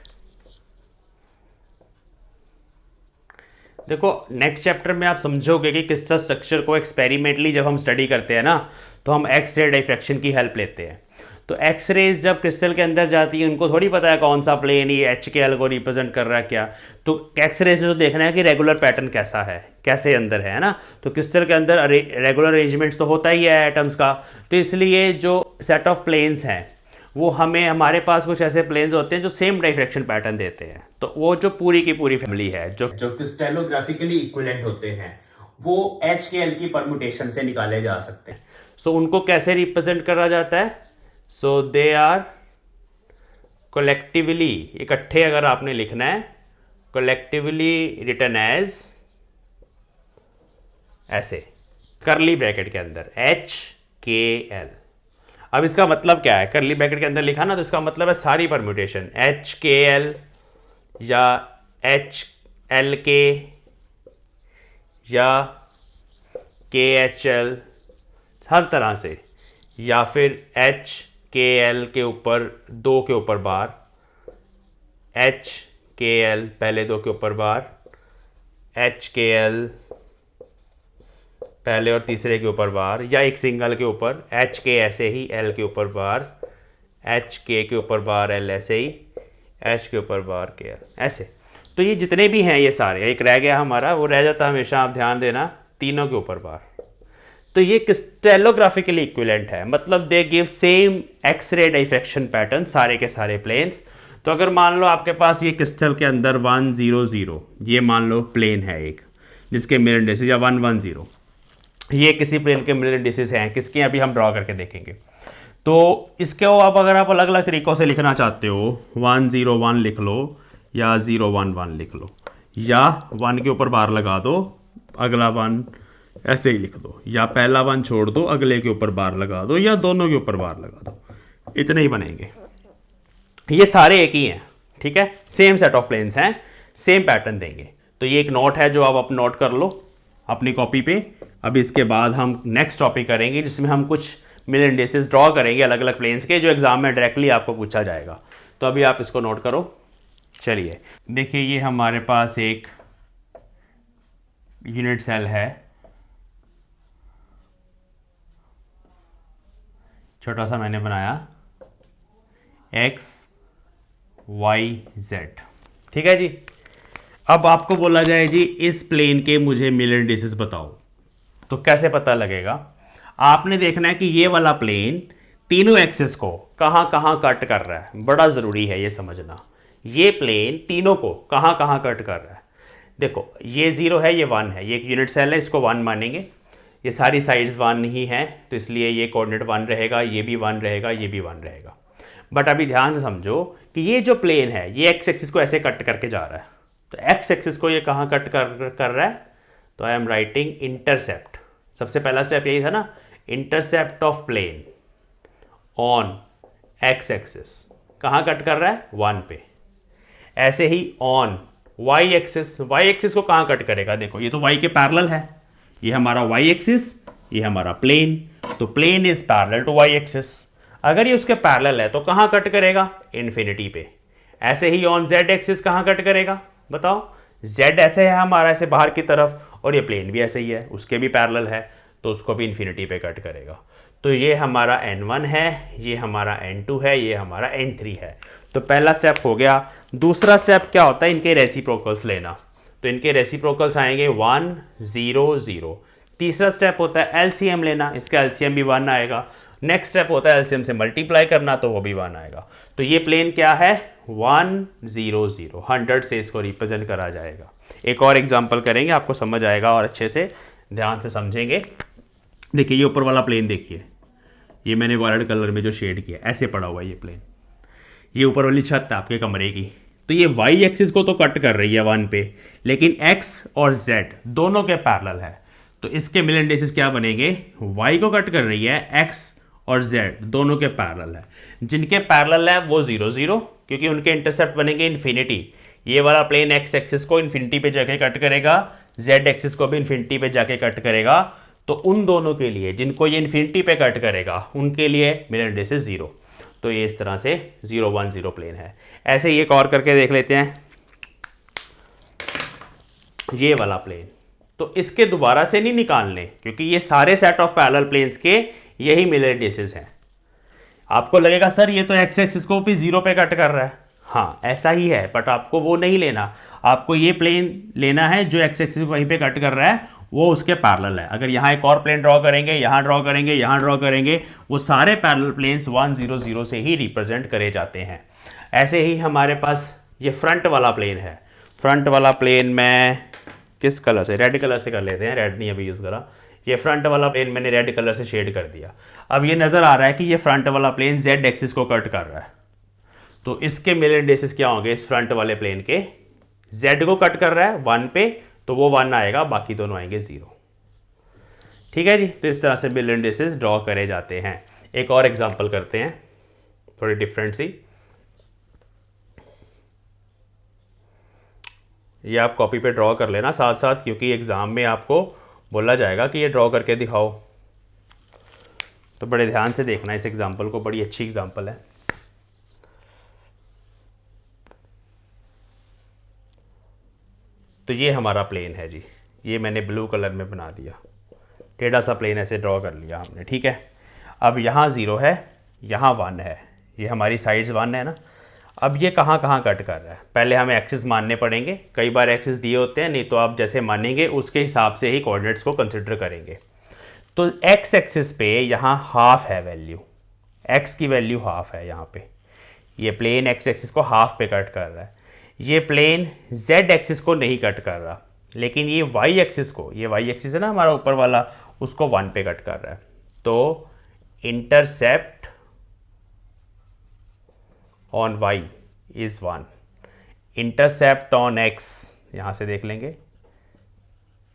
देखो नेक्स्ट चैप्टर में आप समझोगे कि क्रिस्टल स्ट्रक्चर को एक्सपेरिमेंटली जब हम स्टडी करते हैं ना, तो हम एक्सरे डिफ्रैक्शन की हेल्प लेते हैं। तो एक्स रेज जब क्रिस्टल के अंदर जाती है, उनको थोड़ी पता है कौन सा प्लेन ये HKL को रिप्रेजेंट कर रहा है क्या। तो एक्स रेज ने तो देखना है कि रेगुलर पैटर्न कैसा है, कैसे अंदर है ना। तो क्रिस्टल के अंदर रेगुलर अरेंजमेंट्स तो होता ही है एटम्स का। तो इसलिए जो सेट ऑफ प्लेन्स हैं वो हमें, हमारे पास कुछ ऐसे प्लेन्स होते हैं जो सेम डायफ्रैक्शन पैटर्न देते हैं। तो वो जो पूरी की पूरी फैमिली है जो क्रिस्टेलोग्राफिकली इक्विवेलेंट होते हैं, वो HKL की परम्यूटेशन से निकाले जा सकते हैं। सो उनको कैसे रिप्रेजेंट करा जाता है, सो दे आर कलेक्टिवली, इकट्ठे अगर आपने लिखना है, कलेक्टिवली रिटन एज, ऐसे करली ब्रैकेट के अंदर HKL। अब इसका मतलब क्या है, करली ब्रैकेट के अंदर लिखा ना, तो इसका मतलब है सारी परम्यूटेशन HKL या HLK या KHL, हर तरह से, या फिर HKL के ऊपर 2 के ऊपर बार, HKL पहले 2 के ऊपर बार, HKL पहले और तीसरे के ऊपर बार, या एक सिंगल के ऊपर एच के ऐसे ही, एल के ऊपर बार, एच के ऊपर बार, एल ऐसे ही, एच के ऊपर बार के एल ऐसे। तो ये जितने भी हैं ये सारे, एक रह गया हमारा, वो रह जाता हमेशा, आप ध्यान देना, तीनों के ऊपर बार। तो ये क्रिस्टलोग्राफिकली इक्विवेलेंट है, मतलब they give same X ray diffraction pattern सारे के सारे प्लेन्स। तो अगर मान लो आपके पास ये क्रिस्टल के अंदर 1 0 0, ये मान लो प्लेन है एक जिसके मिरर इंडिसेस, या 1 1 0, ये किसी प्लेन के मिरर इंडिसेस हैं, किसके अभी हम ड्रॉ करके देखेंगे। तो इसके आप अगर आप अलग अलग तरीक़ों से लिखना चाहते हो, 1 0 1 लिख लो, या 0 1 1 लिख लो, या 1 के ऊपर बार लगा दो, अगला 1 ऐसे ही लिख दो, या पहला 1 छोड़ दो, अगले के ऊपर बार लगा दो, या दोनों के ऊपर बार लगा दो, इतने ही बनेंगे। ये सारे एक ही हैं, ठीक है, सेम सेट ऑफ प्लेन्स हैं, सेम पैटर्न देंगे। तो ये एक नोट है जो आप नोट कर लो अपनी कॉपी पे। अब इसके बाद हम नेक्स्ट टॉपिक करेंगे जिसमें हम कुछ मिरर इंडिसेस ड्रॉ करेंगे अलग अलग प्लेन्स के, जो एग्जाम में डायरेक्टली आपको पूछा जाएगा। तो अभी आप इसको नोट करो। चलिए देखिए, ये हमारे पास एक यूनिट सेल है, छोटा सा मैंने बनाया, x y z, ठीक है जी। अब आपको बोला जाए जी इस प्लेन के मुझे मिरर इंडिसेस बताओ, तो कैसे पता लगेगा? आपने देखना है कि ये वाला प्लेन तीनों एक्सिस को कहाँ कहाँ कट कर रहा है, बड़ा ज़रूरी है ये समझना। ये प्लेन तीनों को कहाँ कहाँ कट कर रहा है। देखो ये 0 है, ये 1 है, ये एक यूनिट सेल है, इसको 1 मानेंगे। ये सारी साइड्स 1 ही हैं, तो इसलिए ये कोऑर्डिनेट 1 रहेगा, ये भी 1 रहेगा, ये भी 1 रहेगा। बट अभी ध्यान से समझो कि ये जो प्लेन है ये एक्स एक्सिस को ऐसे कट करके जा रहा है, तो एक्स एक्सिस को ये कहाँ कट कर रहा है? तो आई एम राइटिंग इंटरसेप्ट। सबसे पहला स्टेप यही था ना, intercept of plane on x axis, कहाँ कट कर रहा है? 1 पे। ऐसे ही on y axis, y axis को कहाँ कट करेगा? देखो ये तो वाई के पैरेलल है, ये हमारा वाई एक्सिस, ये हमारा प्लेन, तो plane is parallel to Y axis. अगर ये उसके पैरेलल है तो कहाँ कट करेगा? इन्फिनिटी पे। ऐसे ही ऑन जेड एक्सिस कहाँ कट करेगा बताओ? जेड ऐसे है हमारा, ऐसे बाहर की तरफ, और ये प्लेन भी ऐसे ही है, उसके भी पैरेलल है, तो उसको भी इन्फिनिटी पे कट करेगा। तो ये हमारा n1 है, ये हमारा n2 है, ये हमारा n3 है। तो पहला स्टेप हो गया। दूसरा स्टेप क्या होता है? इनके रेसिप्रोकल्स लेना। तो इनके रेसिप्रोकल्स आएंगे 1 0 0। तीसरा स्टेप होता है एलसीएम लेना, इसका एलसीएम भी 1 आएगा। नेक्स्ट स्टेप होता है एलसीएम से मल्टीप्लाई करना, तो वो भी 1 आएगा। तो ये प्लेन क्या है? 1 0 0, 100 से इसको रिप्रेजेंट करा जाएगा। एक और एग्जांपल करेंगे, आपको समझ आएगा और अच्छे से ध्यान से समझेंगे। देखिए ये ऊपर वाला प्लेन देखिए, ये मैंने वायलेट कलर में जो शेड किया ऐसे पड़ा हुआ है ये प्लेन, ये ऊपर वाली छत है आपके कमरे की। तो ये वाई एक्सिस को तो कट कर रही है 1 पे, लेकिन एक्स और जेड दोनों के पैरेलल है, तो इसके मिरर इंडिसेस क्या बनेंगे? वाई को कट कर रही है, एक्स और जेड दोनों के पैरेलल है। जिनके पैरेलल है वो 0 0, क्योंकि उनके इंटरसेप्ट बनेंगे इन्फिनिटी। ये वाला प्लेन एक्स एक्सिस को इन्फिनिटी पे जाके कट करेगा, जेड एक्सिस को भी इन्फिनिटी पे जाके कट करेगा। तो उन दोनों के लिए जिनको ये इन्फिनिटी पे कट करेगा उनके लिए मिरर इंडिसेस 0। तो ये इस तरह से 0 1 0 प्लेन है। ऐसे ही एक और करके देख लेते हैं, ये वाला प्लेन। तो इसके दोबारा से नहीं निकालने, क्योंकि ये सारे सेट ऑफ पैरेलल प्लेन्स के यही मिरर इंडिसेस हैं। आपको लगेगा सर ये तो एक्स एक्सिस को भी 0 पे कट कर रहा है। हाँ ऐसा ही है, बट आपको वो नहीं लेना, आपको ये प्लेन लेना है जो एक्स एक्सिस वहीं पे कट कर रहा है, वो उसके पैरेलल है। अगर यहाँ एक और प्लेन ड्रॉ करेंगे, यहाँ ड्रॉ करेंगे, यहाँ ड्रॉ करेंगे, वो सारे पैरेलल प्लेन्स 1 0 0 से ही रिप्रेजेंट करे जाते हैं। ऐसे ही हमारे पास ये फ्रंट वाला प्लेन है। फ्रंट वाला प्लेन मैं किस कलर से? रेड कलर से कर लेते हैं, रेड नहीं अभी यूज़ करा। ये फ्रंट वाला प्लेन मैंने रेड कलर से शेड कर दिया। अब ये नज़र आ रहा है कि ये फ्रंट वाला प्लेन जेड एक्सिस को कट कर रहा है, तो इसके मिरर इंडिसेस क्या होंगे? इस फ्रंट वाले प्लेन के जेड को कट कर रहा है 1 पे, तो वो 1 आएगा, बाकी दोनों आएंगे 0। ठीक है जी। तो इस तरह से मिरर इंडिसेस ड्रॉ करे जाते हैं। एक और एग्जांपल करते हैं, थोड़ी डिफरेंट सी। ये आप कॉपी पे ड्रॉ कर लेना साथ साथ, क्योंकि एग्ज़ाम में आपको बोला जाएगा कि ये ड्रॉ करके दिखाओ। तो बड़े ध्यान से देखना इस एग्जांपल को, बड़ी अच्छी एग्जांपल है। तो ये हमारा प्लेन है जी, ये मैंने ब्लू कलर में बना दिया, टेढ़ा सा प्लेन ऐसे ड्रॉ कर लिया हमने, ठीक है। अब यहाँ 0 है, यहाँ 1 है, ये हमारी साइड्स 1 है ना। अब ये कहाँ कहाँ कट कर रहा है, पहले हमें एक्सिस मानने पड़ेंगे, कई बार एक्सिस दिए होते हैं, नहीं तो आप जैसे मानेंगे उसके हिसाब से ही कोऑर्डिनेट्स को कंसिडर करेंगे। तो एक्स एक्सिस पे यहाँ हाफ है वैल्यू, एक्स की वैल्यू हाफ है यहाँ पे, ये प्लेन एक्स एक्सिस को हाफ पे कट कर रहा है। ये प्लेन जेड एक्सिस को नहीं कट कर रहा, लेकिन ये वाई एक्सिस को, ये वाई एक्सिस है ना हमारा ऊपर वाला, उसको 1 पे कट कर रहा है। तो intercept on Y is 1, intercept on X, यहाँ से देख लेंगे,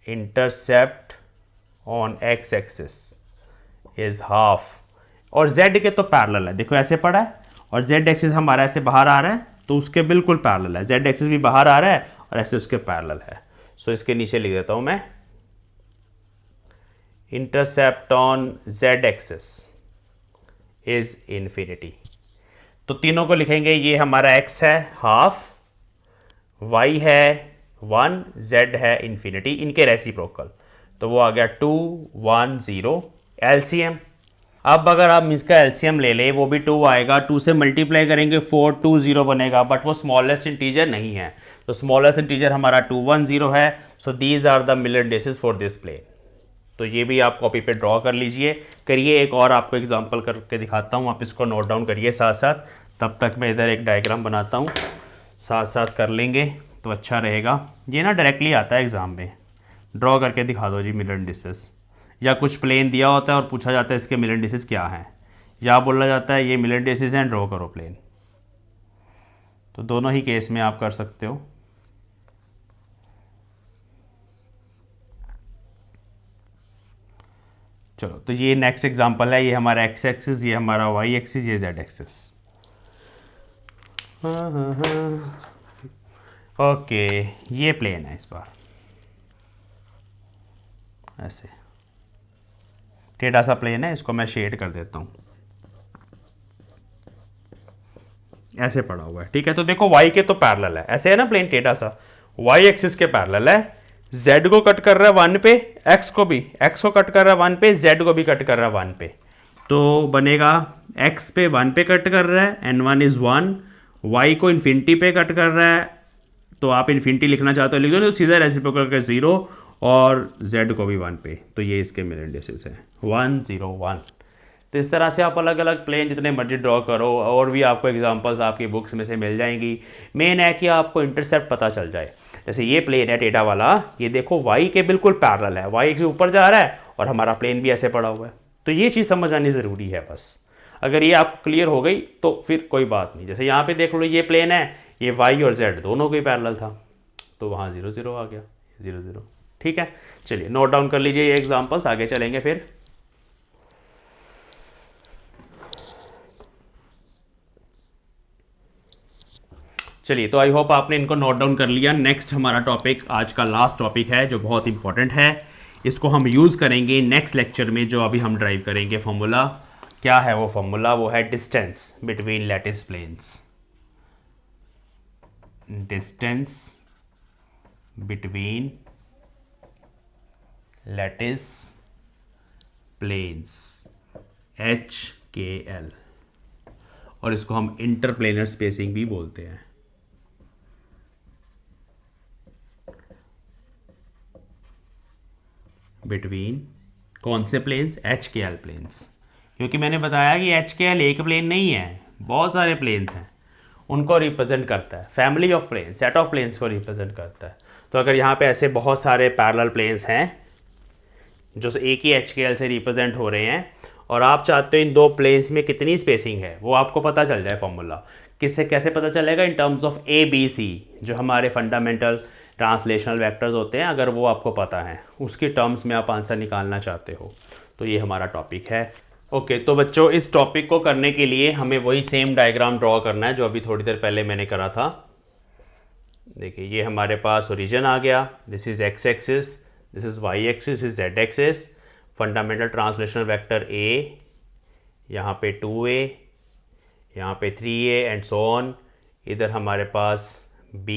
intercept on x axis is half, और z के तो पैरेलल है, देखो ऐसे पड़ा है, और z एक्सिस हमारा ऐसे बाहर आ रहा है, तो उसके बिल्कुल पैरेलल है, z एक्सिस भी बाहर आ रहा है और ऐसे उसके पैरेलल है। सो इसके नीचे लिख देता हूं मैं, intercept on z axis is infinity. तो तीनों को लिखेंगे, ये हमारा x है हाफ, y है 1, z है इन्फिनिटी, इनके रेसिप्रोकल, तो वो आ गया 2 1 0 एलसीएम। अब अगर आप इसका एलसीएम ले लें, वो भी 2 आएगा, 2 से मल्टीप्लाई करेंगे 4 2 0 बनेगा, बट वो स्मॉलेस्ट इंटीजर नहीं है, तो स्मॉलेस्ट इंटीजर हमारा 2 1 0 है। So these are the Miller indices for this plane. तो ये भी आप कॉपी पे ड्रॉ कर लीजिए, करिए। एक और आपको एग्जांपल करके दिखाता हूँ, आप इसको नोट डाउन करिए साथ साथ, तब तक मैं इधर एक डायग्राम बनाता हूँ, साथ साथ कर लेंगे तो अच्छा रहेगा। ये ना डायरेक्टली आता है एग्ज़ाम में, ड्रॉ करके दिखा दो जी मिलर इंडिसेस, या कुछ प्लेन दिया होता है और पूछा जाता है इसके मिलर इंडिसेस क्या हैं, या बोला जाता है ये मिलर इंडिसेस हैं, ड्रॉ करो प्लेन। तो दोनों ही केस में आप कर सकते हो। चलो, तो ये नेक्स्ट एग्जांपल है, ये हमारा एक्स एक्सिस, ये हमारा वाई एक्सिस, ये जेड एक्सिस। ओके, ये प्लेन है इस बार, ऐसे टेढ़ा सा प्लेन है, इसको मैं शेड कर देता हूँ, ऐसे पड़ा हुआ है, ठीक है। तो देखो y के तो पैरेलल है, ऐसे है ना प्लेन टेढ़ा सा, y एक्सिस के पैरेलल है, z को कट कर रहा है 1 पे, x को कट कर रहा है 1 पे, z को भी कट कर रहा है 1 पे, तो बनेगा x पे 1 पे कट कर रहा है, n1 इज 1, y को इन्फिनिटी पे कट कर रहा है, तो आप इन्फिनिटी लिखना चाहते हो लिख दो, तो सीधा रेसिप्रोकल करके 0, और z को भी 1 पे, तो ये इसके मिलर इंडिसेस है 1 0 1। तो इस तरह से आप अलग अलग प्लेन जितने मर्जी ड्रॉ करो, और भी आपको एग्जांपल्स आपकी बुक्स में से मिल जाएंगी। मेन है कि आपको इंटरसेप्ट पता चल जाए। जैसे ये प्लेन है टेढ़ा वाला, ये देखो y के बिल्कुल पैरेलल है, y से ऊपर जा रहा है और हमारा प्लेन भी ऐसे पड़ा हुआ है, तो ये चीज़ समझ आनी ज़रूरी है बस। अगर ये आप क्लियर हो गई तो फिर कोई बात नहीं। जैसे यहाँ पे देख लो, ये प्लेन है, ये y और z दोनों के पैरेलल था, तो वहाँ 0 0 आ गया, 0 0, ठीक है। चलिए नोट डाउन कर लीजिए ये एग्जांपल्स, आगे चलेंगे फिर। चलिए, तो आई होप आपने इनको नोट डाउन कर लिया। नेक्स्ट हमारा टॉपिक, आज का लास्ट टॉपिक है जो बहुत इंपॉर्टेंट है, इसको हम यूज़ करेंगे नेक्स्ट लेक्चर में, जो अभी हम ड्राइव करेंगे फॉर्मूला। क्या है वो फॉर्मूला? वो है distance between lattice planes, distance between lattice planes, HKL, और इसको हम इंटरप्लेनर स्पेसिंग भी बोलते हैं। बिटवीन कौन से प्लेन्स? HKL प्लेन्स, क्योंकि मैंने बताया कि HKL एक प्लेन नहीं है, बहुत सारे प्लेन्स हैं, उनको रिप्रेजेंट करता है, family of plane, set of planes को रिप्रेजेंट करता है। तो अगर यहाँ पे ऐसे बहुत सारे पैरेलल प्लेन्स हैं जो एक ही HKL से रिप्रेजेंट हो रहे हैं, और आप चाहते हो इन दो प्लेन्स में कितनी स्पेसिंग है, वो आपको पता चल जाए फॉर्मूला। किससे कैसे पता चलेगा? इन टर्म्स ऑफ ABC, जो हमारे फंडामेंटल ट्रांसलेशनल वेक्टर्स होते हैं, अगर वो आपको पता है, उसके टर्म्स में आप आंसर निकालना चाहते हो, तो ये हमारा टॉपिक है। ओके, तो बच्चों इस टॉपिक को करने के लिए हमें वही सेम डायग्राम ड्रॉ करना है जो अभी थोड़ी देर पहले मैंने करा था। देखिए, ये हमारे पास ओरिजिन आ गया, this is x axis, this is y axis, is z axis, fundamental translational vector A, यहाँ पे 2A, यहाँ पे 3A एंड सो ऑन। इधर हमारे पास B,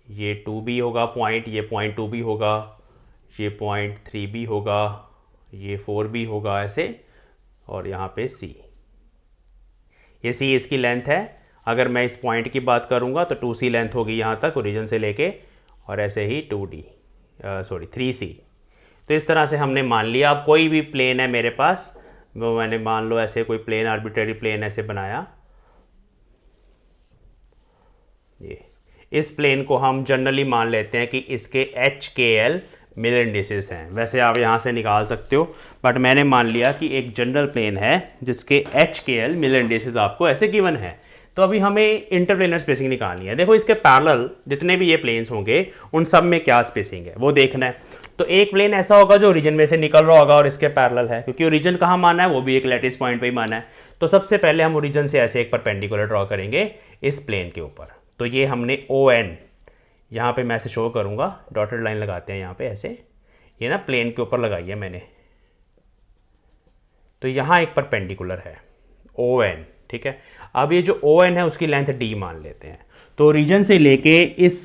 ये 2B होगा पॉइंट, ये पॉइंट 2B होगा, ये पॉइंट 3B होगा, ये 4B होगा ऐसे, और यहाँ पे C, ये C इसकी लेंथ है। अगर मैं इस पॉइंट की बात करूँगा तो 2C लेंथ होगी यहाँ तक ओरिजिन से लेके, और ऐसे ही 3C। तो इस तरह से हमने मान लिया। अब कोई भी प्लेन है मेरे पास, वो मैंने मान लो ऐसे कोई प्लेन, आर्बिट्रेरी प्लेन ऐसे बनाया, ये इस प्लेन को हम जनरली मान लेते हैं कि इसके HKL मिल इंडिसेस हैं। वैसे आप यहाँ से निकाल सकते हो, बट मैंने मान लिया कि एक जनरल प्लेन है जिसके HKL मिल इंडिसेस आपको ऐसे गिवन है। तो अभी हमें इंटरप्लेनर स्पेसिंग निकालनी है। देखो इसके पैरेलल जितने भी ये प्लेन्स होंगे उन सब में क्या स्पेसिंग है वो देखना है। तो एक प्लेन ऐसा होगा जो ओरिजिन में से निकल रहा होगा और इसके पैरेलल है, क्योंकि ओरिजिन कहाँ माना है, वो भी एक लैटिस पॉइंट पे ही माना है। तो सबसे पहले हम ओरिजिन से ऐसे एक परपेंडिकुलर ड्रॉ करेंगे इस प्लेन के ऊपर। तो ये हमने ON, यहाँ पे मैं ऐसे शो करूँगा, डॉटेड लाइन लगाते हैं यहाँ पे ऐसे, ये ना प्लेन के ऊपर लगाई है मैंने। तो यहाँ एक परपेंडिकुलर है ON, ठीक है। अब ये जो ON है उसकी लेंथ D मान लेते हैं। तो ओरिजिन से लेके इस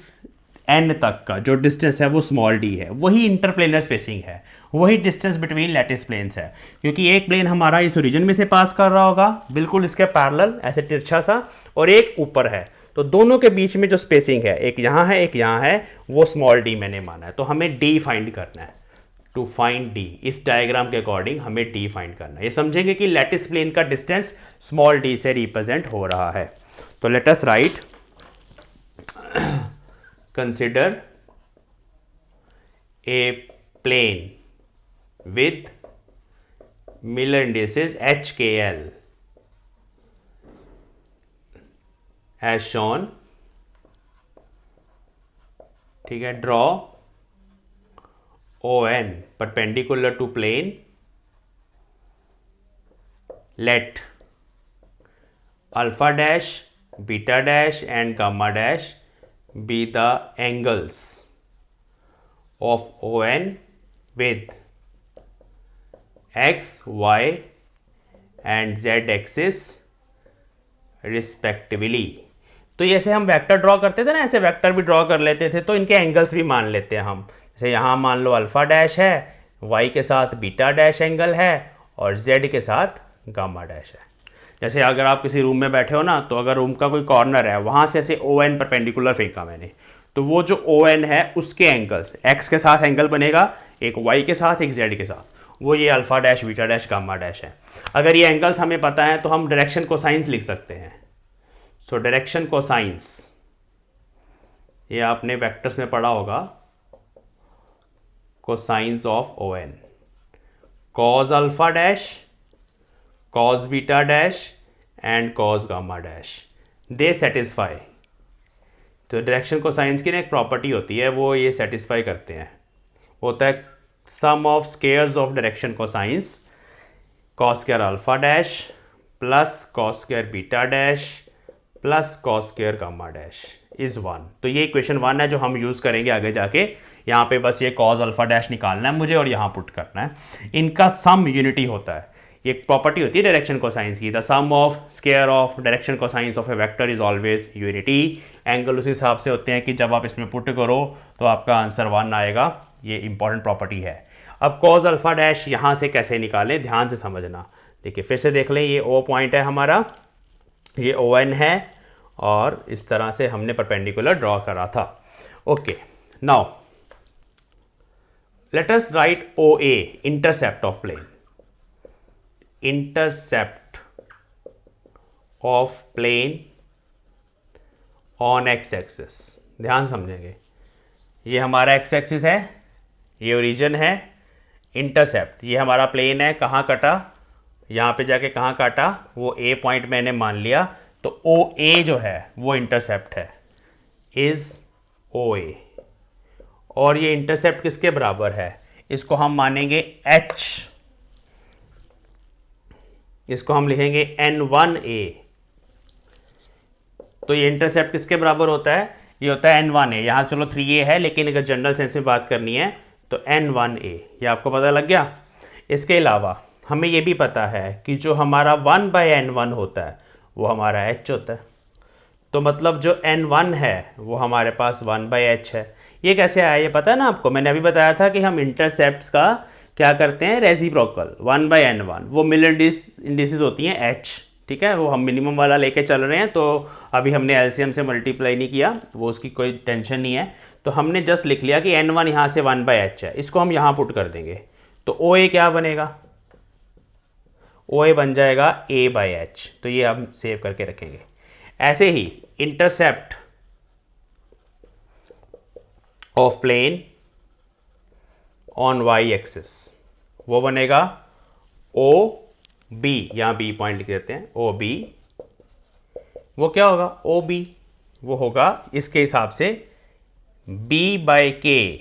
N तक का जो डिस्टेंस है वो स्मॉल d है, वही इंटरप्लेनर स्पेसिंग है, वही डिस्टेंस बिटवीन लैटिस प्लेन्स है। क्योंकि एक प्लेन हमारा इस ओरिजिन में से पास कर रहा होगा बिल्कुल इसके पैरेलल ऐसे तिरछा सा, और एक ऊपर है। तो दोनों के बीच में जो स्पेसिंग है, एक यहाँ है एक यहाँ है, वो स्मॉल d मैंने माना है। तो हमें d फाइंड करना है। टू फाइंड d, इस डायग्राम के अकॉर्डिंग हमें d फाइंड करना है। ये समझेंगे कि लैटिस प्लेन का डिस्टेंस स्मॉल d से रिप्रेजेंट हो रहा है। तो let us write, consider a plane with Miller indices HKL as shown, ठीक है। Draw ON perpendicular to plane, let alpha dash, beta dash and gamma dash be the angles of ON with X, Y and Z axis respectively। तो जैसे हम vector draw करते थे ना, ऐसे vector भी ड्रॉ कर लेते थे, तो इनके एंगल्स भी मान लेते हैं हम। जैसे यहाँ मान लो अल्फा डैश है, y के साथ बीटा डैश एंगल है, और z के साथ गामा डैश है। जैसे अगर आप किसी रूम में बैठे हो ना, तो अगर रूम का कोई कॉर्नर है, वहाँ से ऐसे ON परपेंडिकुलर फेंका मैंने, तो वो जो ON है उसके एंगल्स, x के साथ एंगल बनेगा, एक y के साथ एक z के साथ, वो ये alpha dash, beta dash, gamma dash है। अगर ये एंगल्स हमें पता है तो हम डायरेक्शन कोसाइंस लिख सकते हैं। सो डायरेक्शन कोसाइंस, ये आपने वेक्टर्स में पढ़ा होगा, cosines of ON, cos alpha dash, cos beta dash and cos gamma dash, they satisfy. तो डायरेक्शन कोसाइंस की ना एक प्रॉपर्टी होती है, वो ये सेटिस्फाई करते हैं। होता है sum of squares of direction cosines, cos square alpha dash plus cos square beta dash plus cos square gamma dash is 1। तो ये इक्वेशन 1 है जो हम यूज़ करेंगे आगे जाके। यहाँ पे बस ये कॉस अल्फा डैश निकालना है मुझे और यहाँ पुट करना है। इनका सम यूनिटी होता है, ये एक प्रॉपर्टी होती है डायरेक्शन कोसाइंस की। The sum of square of direction cosines of a vector is always unity. Angle उस हिसाब से होते हैं कि जब आप इसमें पुट करो तो आपका आंसर 1 आएगा। ये इंपॉर्टेंट प्रॉपर्टी है। अब कॉस अल्फा डैश यहाँ से कैसे निकालें, ध्यान से समझना। देखिए फिर से देख लें, ये O पॉइंट है हमारा, ये ON है, और इस तरह से हमने परपेंडिकुलर ड्रॉ करा था। Okay, now let us write OA, intercept of plane, intercept of plane on x axis. ध्यान समझेंगे, ये हमारा x एक्सिस है, ये ओरिजिन है, इंटरसेप्ट ये हमारा प्लेन है, कहाँ कटा, यहाँ पे जाके कहाँ काटा, वो A पॉइंट मैंने मान लिया। तो OA जो है वो इंटरसेप्ट है, इज OA। और ये इंटरसेप्ट किसके बराबर है, इसको हम मानेंगे H, इसको हम लिखेंगे N1A। तो ये इंटरसेप्ट किसके बराबर होता है, ये होता है N1A। यहाँ चलो 3A है, लेकिन अगर जनरल सेंस में बात करनी है तो N1A, ये आपको पता लग गया। इसके अलावा हमें ये भी पता है कि जो हमारा 1/N1 होता है वो हमारा H होता है। तो मतलब जो N1 है वो हमारे पास 1/H है। ये कैसे आया ये पता है ना आपको, मैंने अभी बताया था कि हम इंटरसेप्ट्स का क्या करते हैं, रेसिप्रोकल 1/n1, वो मिलर इंडिसेस होती हैं h, ठीक है, वो हम मिनिमम वाला लेके चल रहे हैं, तो अभी हमने एलसीएम से मल्टीप्लाई नहीं किया, वो उसकी कोई टेंशन नहीं है, तो हमने जस्ट लिख लिया कि n1 यहाँ से 1/h है, इसको हम यहाँ पुट कर देंगे, तो OA क्या बनेगा, OA बन जाएगा A/h, तो ये हम सेव करके रखेंगे। ऐसे ही intercept of plane on y axis वो बनेगा OB, यहाँ B पॉइंट लिख देते हैं, OB, वो क्या होगा, OB वो होगा इसके हिसाब से B/k,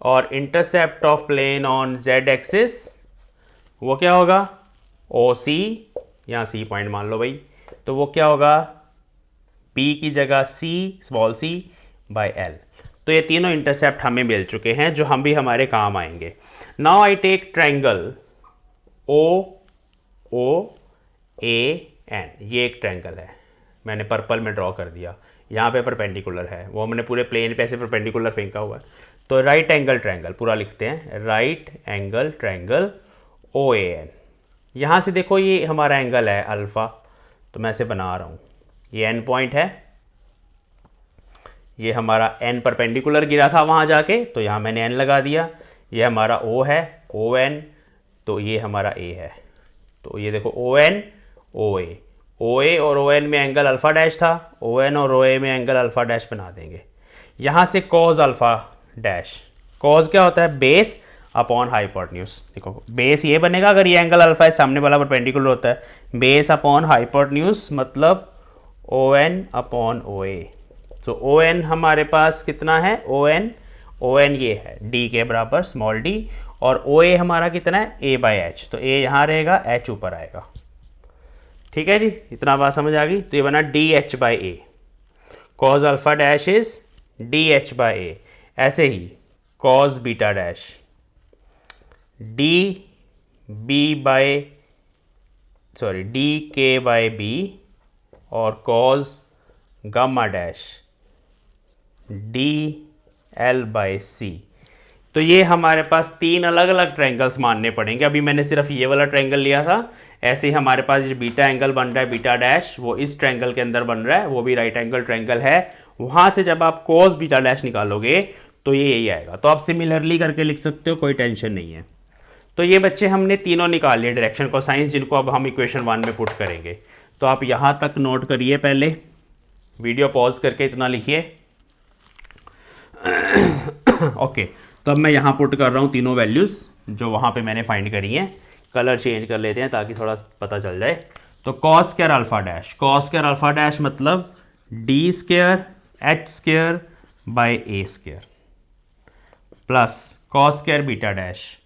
और intercept of plane on z axis वो क्या होगा, OC, यहाँ C पॉइंट मान लो भाई, तो वो क्या होगा, B की जगह C, स्मॉल c/l। तो ये तीनों इंटरसेप्ट हमें मिल चुके हैं जो हम भी हमारे काम आएंगे। Now I take triangle OOAN, ये एक ट्रायंगल है, मैंने पर्पल में ड्रॉ कर दिया, यहाँ पे परपेंडिकुलर है, वो हमने पूरे प्लेन पे ऐसे परपेंडिकुलर फेंका हुआ है, तो राइट एंगल ट्रायंगल पूरा लिखते हैं, राइट एंगल ट्रायंगल OAN। यहाँ से देखो ये हमारा एंगल है अल्फ़ा, तो मैं इसे बना रहा हूँ, ये n पॉइंट है, ये हमारा n परपेंडिकुलर गिरा था वहाँ जाके, तो यहाँ मैंने n लगा दिया, ये हमारा O है ON, तो ये हमारा A है, तो ये देखो ON OA, OA और ON में एंगल अल्फ़ा डैश था, ON और OA में एंगल अल्फ़ा डैश बना देंगे। यहाँ से कॉज अल्फ़ा डैश, कॉज क्या होता है, बेस अपॉन हाइपोटेन्यूज, देखो बेस ये बनेगा अगर ये एंगल अल्फ़ा है, सामने वाला परपेंडिकुलर होता है, बेस अपॉन हाइपोटेन्यूज मतलब ON अपॉन OA। तो ON हमारे पास कितना है, ON ये है D के बराबर, स्मॉल d, और OA हमारा कितना है, A/h, तो A यहाँ रहेगा, h ऊपर आएगा, ठीक है जी, इतना बात समझ आ गई। तो ये बना DH/A, cause alpha dash is DH/A। ऐसे ही कॉज बीटा डैश DK/B, और कॉज गामा डैश DL/C। तो ये हमारे पास तीन अलग अलग ट्रायंगल्स मानने पड़ेंगे, अभी मैंने सिर्फ ये वाला ट्रायंगल लिया था, ऐसे ही हमारे पास जो बीटा एंगल बन रहा है, बीटा डैश, वो इस ट्रायंगल के अंदर बन रहा है, वो भी राइट एंगल ट्रायंगल है, वहाँ से जब आप कॉस बीटा डैश निकालोगे तो ये यही आएगा, तो आप सिमिलरली करके लिख सकते हो, कोई टेंशन नहीं है। तो ये बच्चे हमने तीनों निकाल लिए डायरेक्शन कोसाइंस, जिनको अब हम इक्वेशन 1 में पुट करेंगे। तो आप यहाँ तक नोट करिए, पहले वीडियो पॉज करके इतना लिखिए। ओके, तो अब मैं यहाँ पुट कर रहा हूँ तीनों वैल्यूज़ जो वहाँ पे मैंने फाइंड करी हैं। कलर चेंज कर लेते हैं ताकि थोड़ा पता चल जाए। तो cos square alpha dash, cos square alpha dash मतलब d square h square by a square, plus cos square beta dash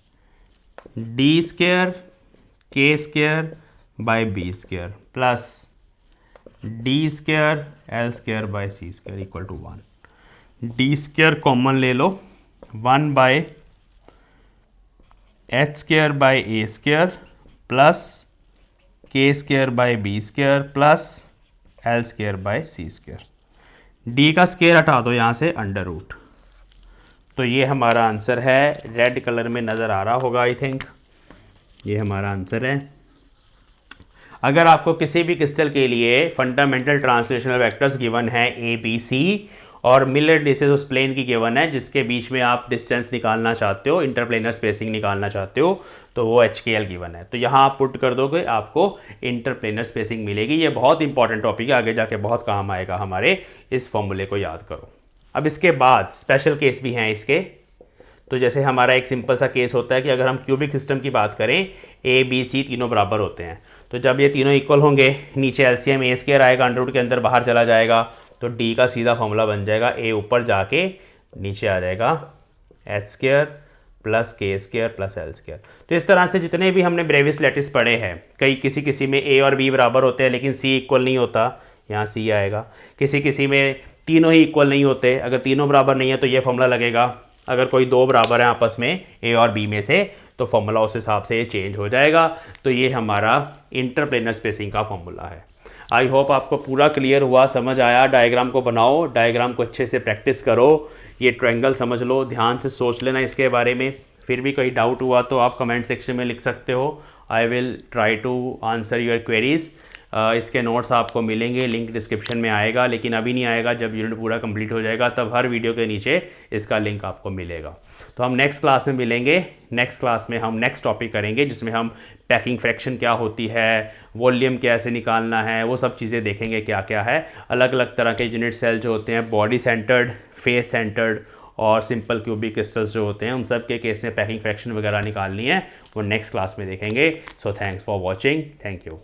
d square k square by b square, plus d square l square by c square equal to 1। D square common ले लो, 1 by h square by a square plus k square by b square plus l square by c square. D का square हटा दो यहाँ से, under root. तो ये हमारा आंसर है, रेड कलर में नज़र आ रहा होगा आई थिंक, ये हमारा आंसर है। अगर आपको किसी भी क्रिस्टल के लिए फंडामेंटल ट्रांसलेशनल वेक्टर्स गिवन है ए बी सी, और मिलर डिस्टेंस उस प्लेन की गिवन है जिसके बीच में आप डिस्टेंस निकालना चाहते हो, इंटरप्लेनर स्पेसिंग निकालना चाहते हो, तो वो HKL गिवन है। तो यहाँ आप पुट कर दोगे, आपको इंटरप्लेनर स्पेसिंग मिलेगी। ये बहुत इंपॉर्टेंट टॉपिक है, आगे जाके बहुत काम आएगा हमारे, इस फॉर्मूले को याद करो। अब इसके बाद स्पेशल केस भी हैं इसके। तो जैसे हमारा एक सिंपल सा केस होता है कि अगर हम क्यूबिक सिस्टम की बात करें, ए बी सी तीनों बराबर होते हैं, तो जब ये तीनों इक्वल होंगे, नीचे एलसीएम ए स्क्वायर आएगा, अंडर रूट के अंदर बाहर चला जाएगा, तो डी का सीधा फॉर्मूला बन जाएगा, ए ऊपर जाके नीचे आ जाएगा H square plus k square plus l square. तो इस तरह से जितने भी हमने ब्रेविस लैटिस पढ़े हैं, कई किसी में ए और बी बराबर होते हैं लेकिन सी इक्वल नहीं होता, यहाँ सी आएगा। किसी में तीनों ही इक्वल नहीं होते, अगर तीनों बराबर नहीं है तो ये फॉर्मूला लगेगा। अगर कोई दो बराबर है आपस में ए और बी में से, तो फॉर्मूला उस हिसाब से चेंज हो जाएगा। तो ये हमारा इंटरप्लेनर स्पेसिंग का फॉर्मूला है। आई होप आपको पूरा क्लियर हुआ, समझ आया। डायग्राम को बनाओ, डायग्राम को अच्छे से प्रैक्टिस करो, ये ट्रायंगल समझ लो, ध्यान से सोच लेना इसके बारे में। फिर भी कोई डाउट हुआ तो आप कमेंट सेक्शन में लिख सकते हो। I will try to answer your queries. इसके नोट्स आपको मिलेंगे, लिंक डिस्क्रिप्शन में आएगा, लेकिन अभी नहीं आएगा, जब यूनिट पूरा कंप्लीट हो जाएगा तब हर वीडियो के नीचे इसका लिंक आपको मिलेगा। तो हम नेक्स्ट क्लास में मिलेंगे। नेक्स्ट क्लास में हम नेक्स्ट टॉपिक करेंगे जिसमें हम पैकिंग फ्रैक्शन क्या होती है, वॉल्यूम कैसे निकालना है, वो सब चीज़ें देखेंगे क्या क्या है। अलग अलग तरह के यूनिट सेल जो होते हैं, बॉडी सेंटर्ड, फेस सेंटर्ड और सिंपल क्यूबिक क्रिस्टल्स जो होते हैं, उन सब के केस में पैकिंग फ्रैक्शन वगैरह निकालनी है, वो नेक्स्ट क्लास में देखेंगे। So thanks for watching, thank you.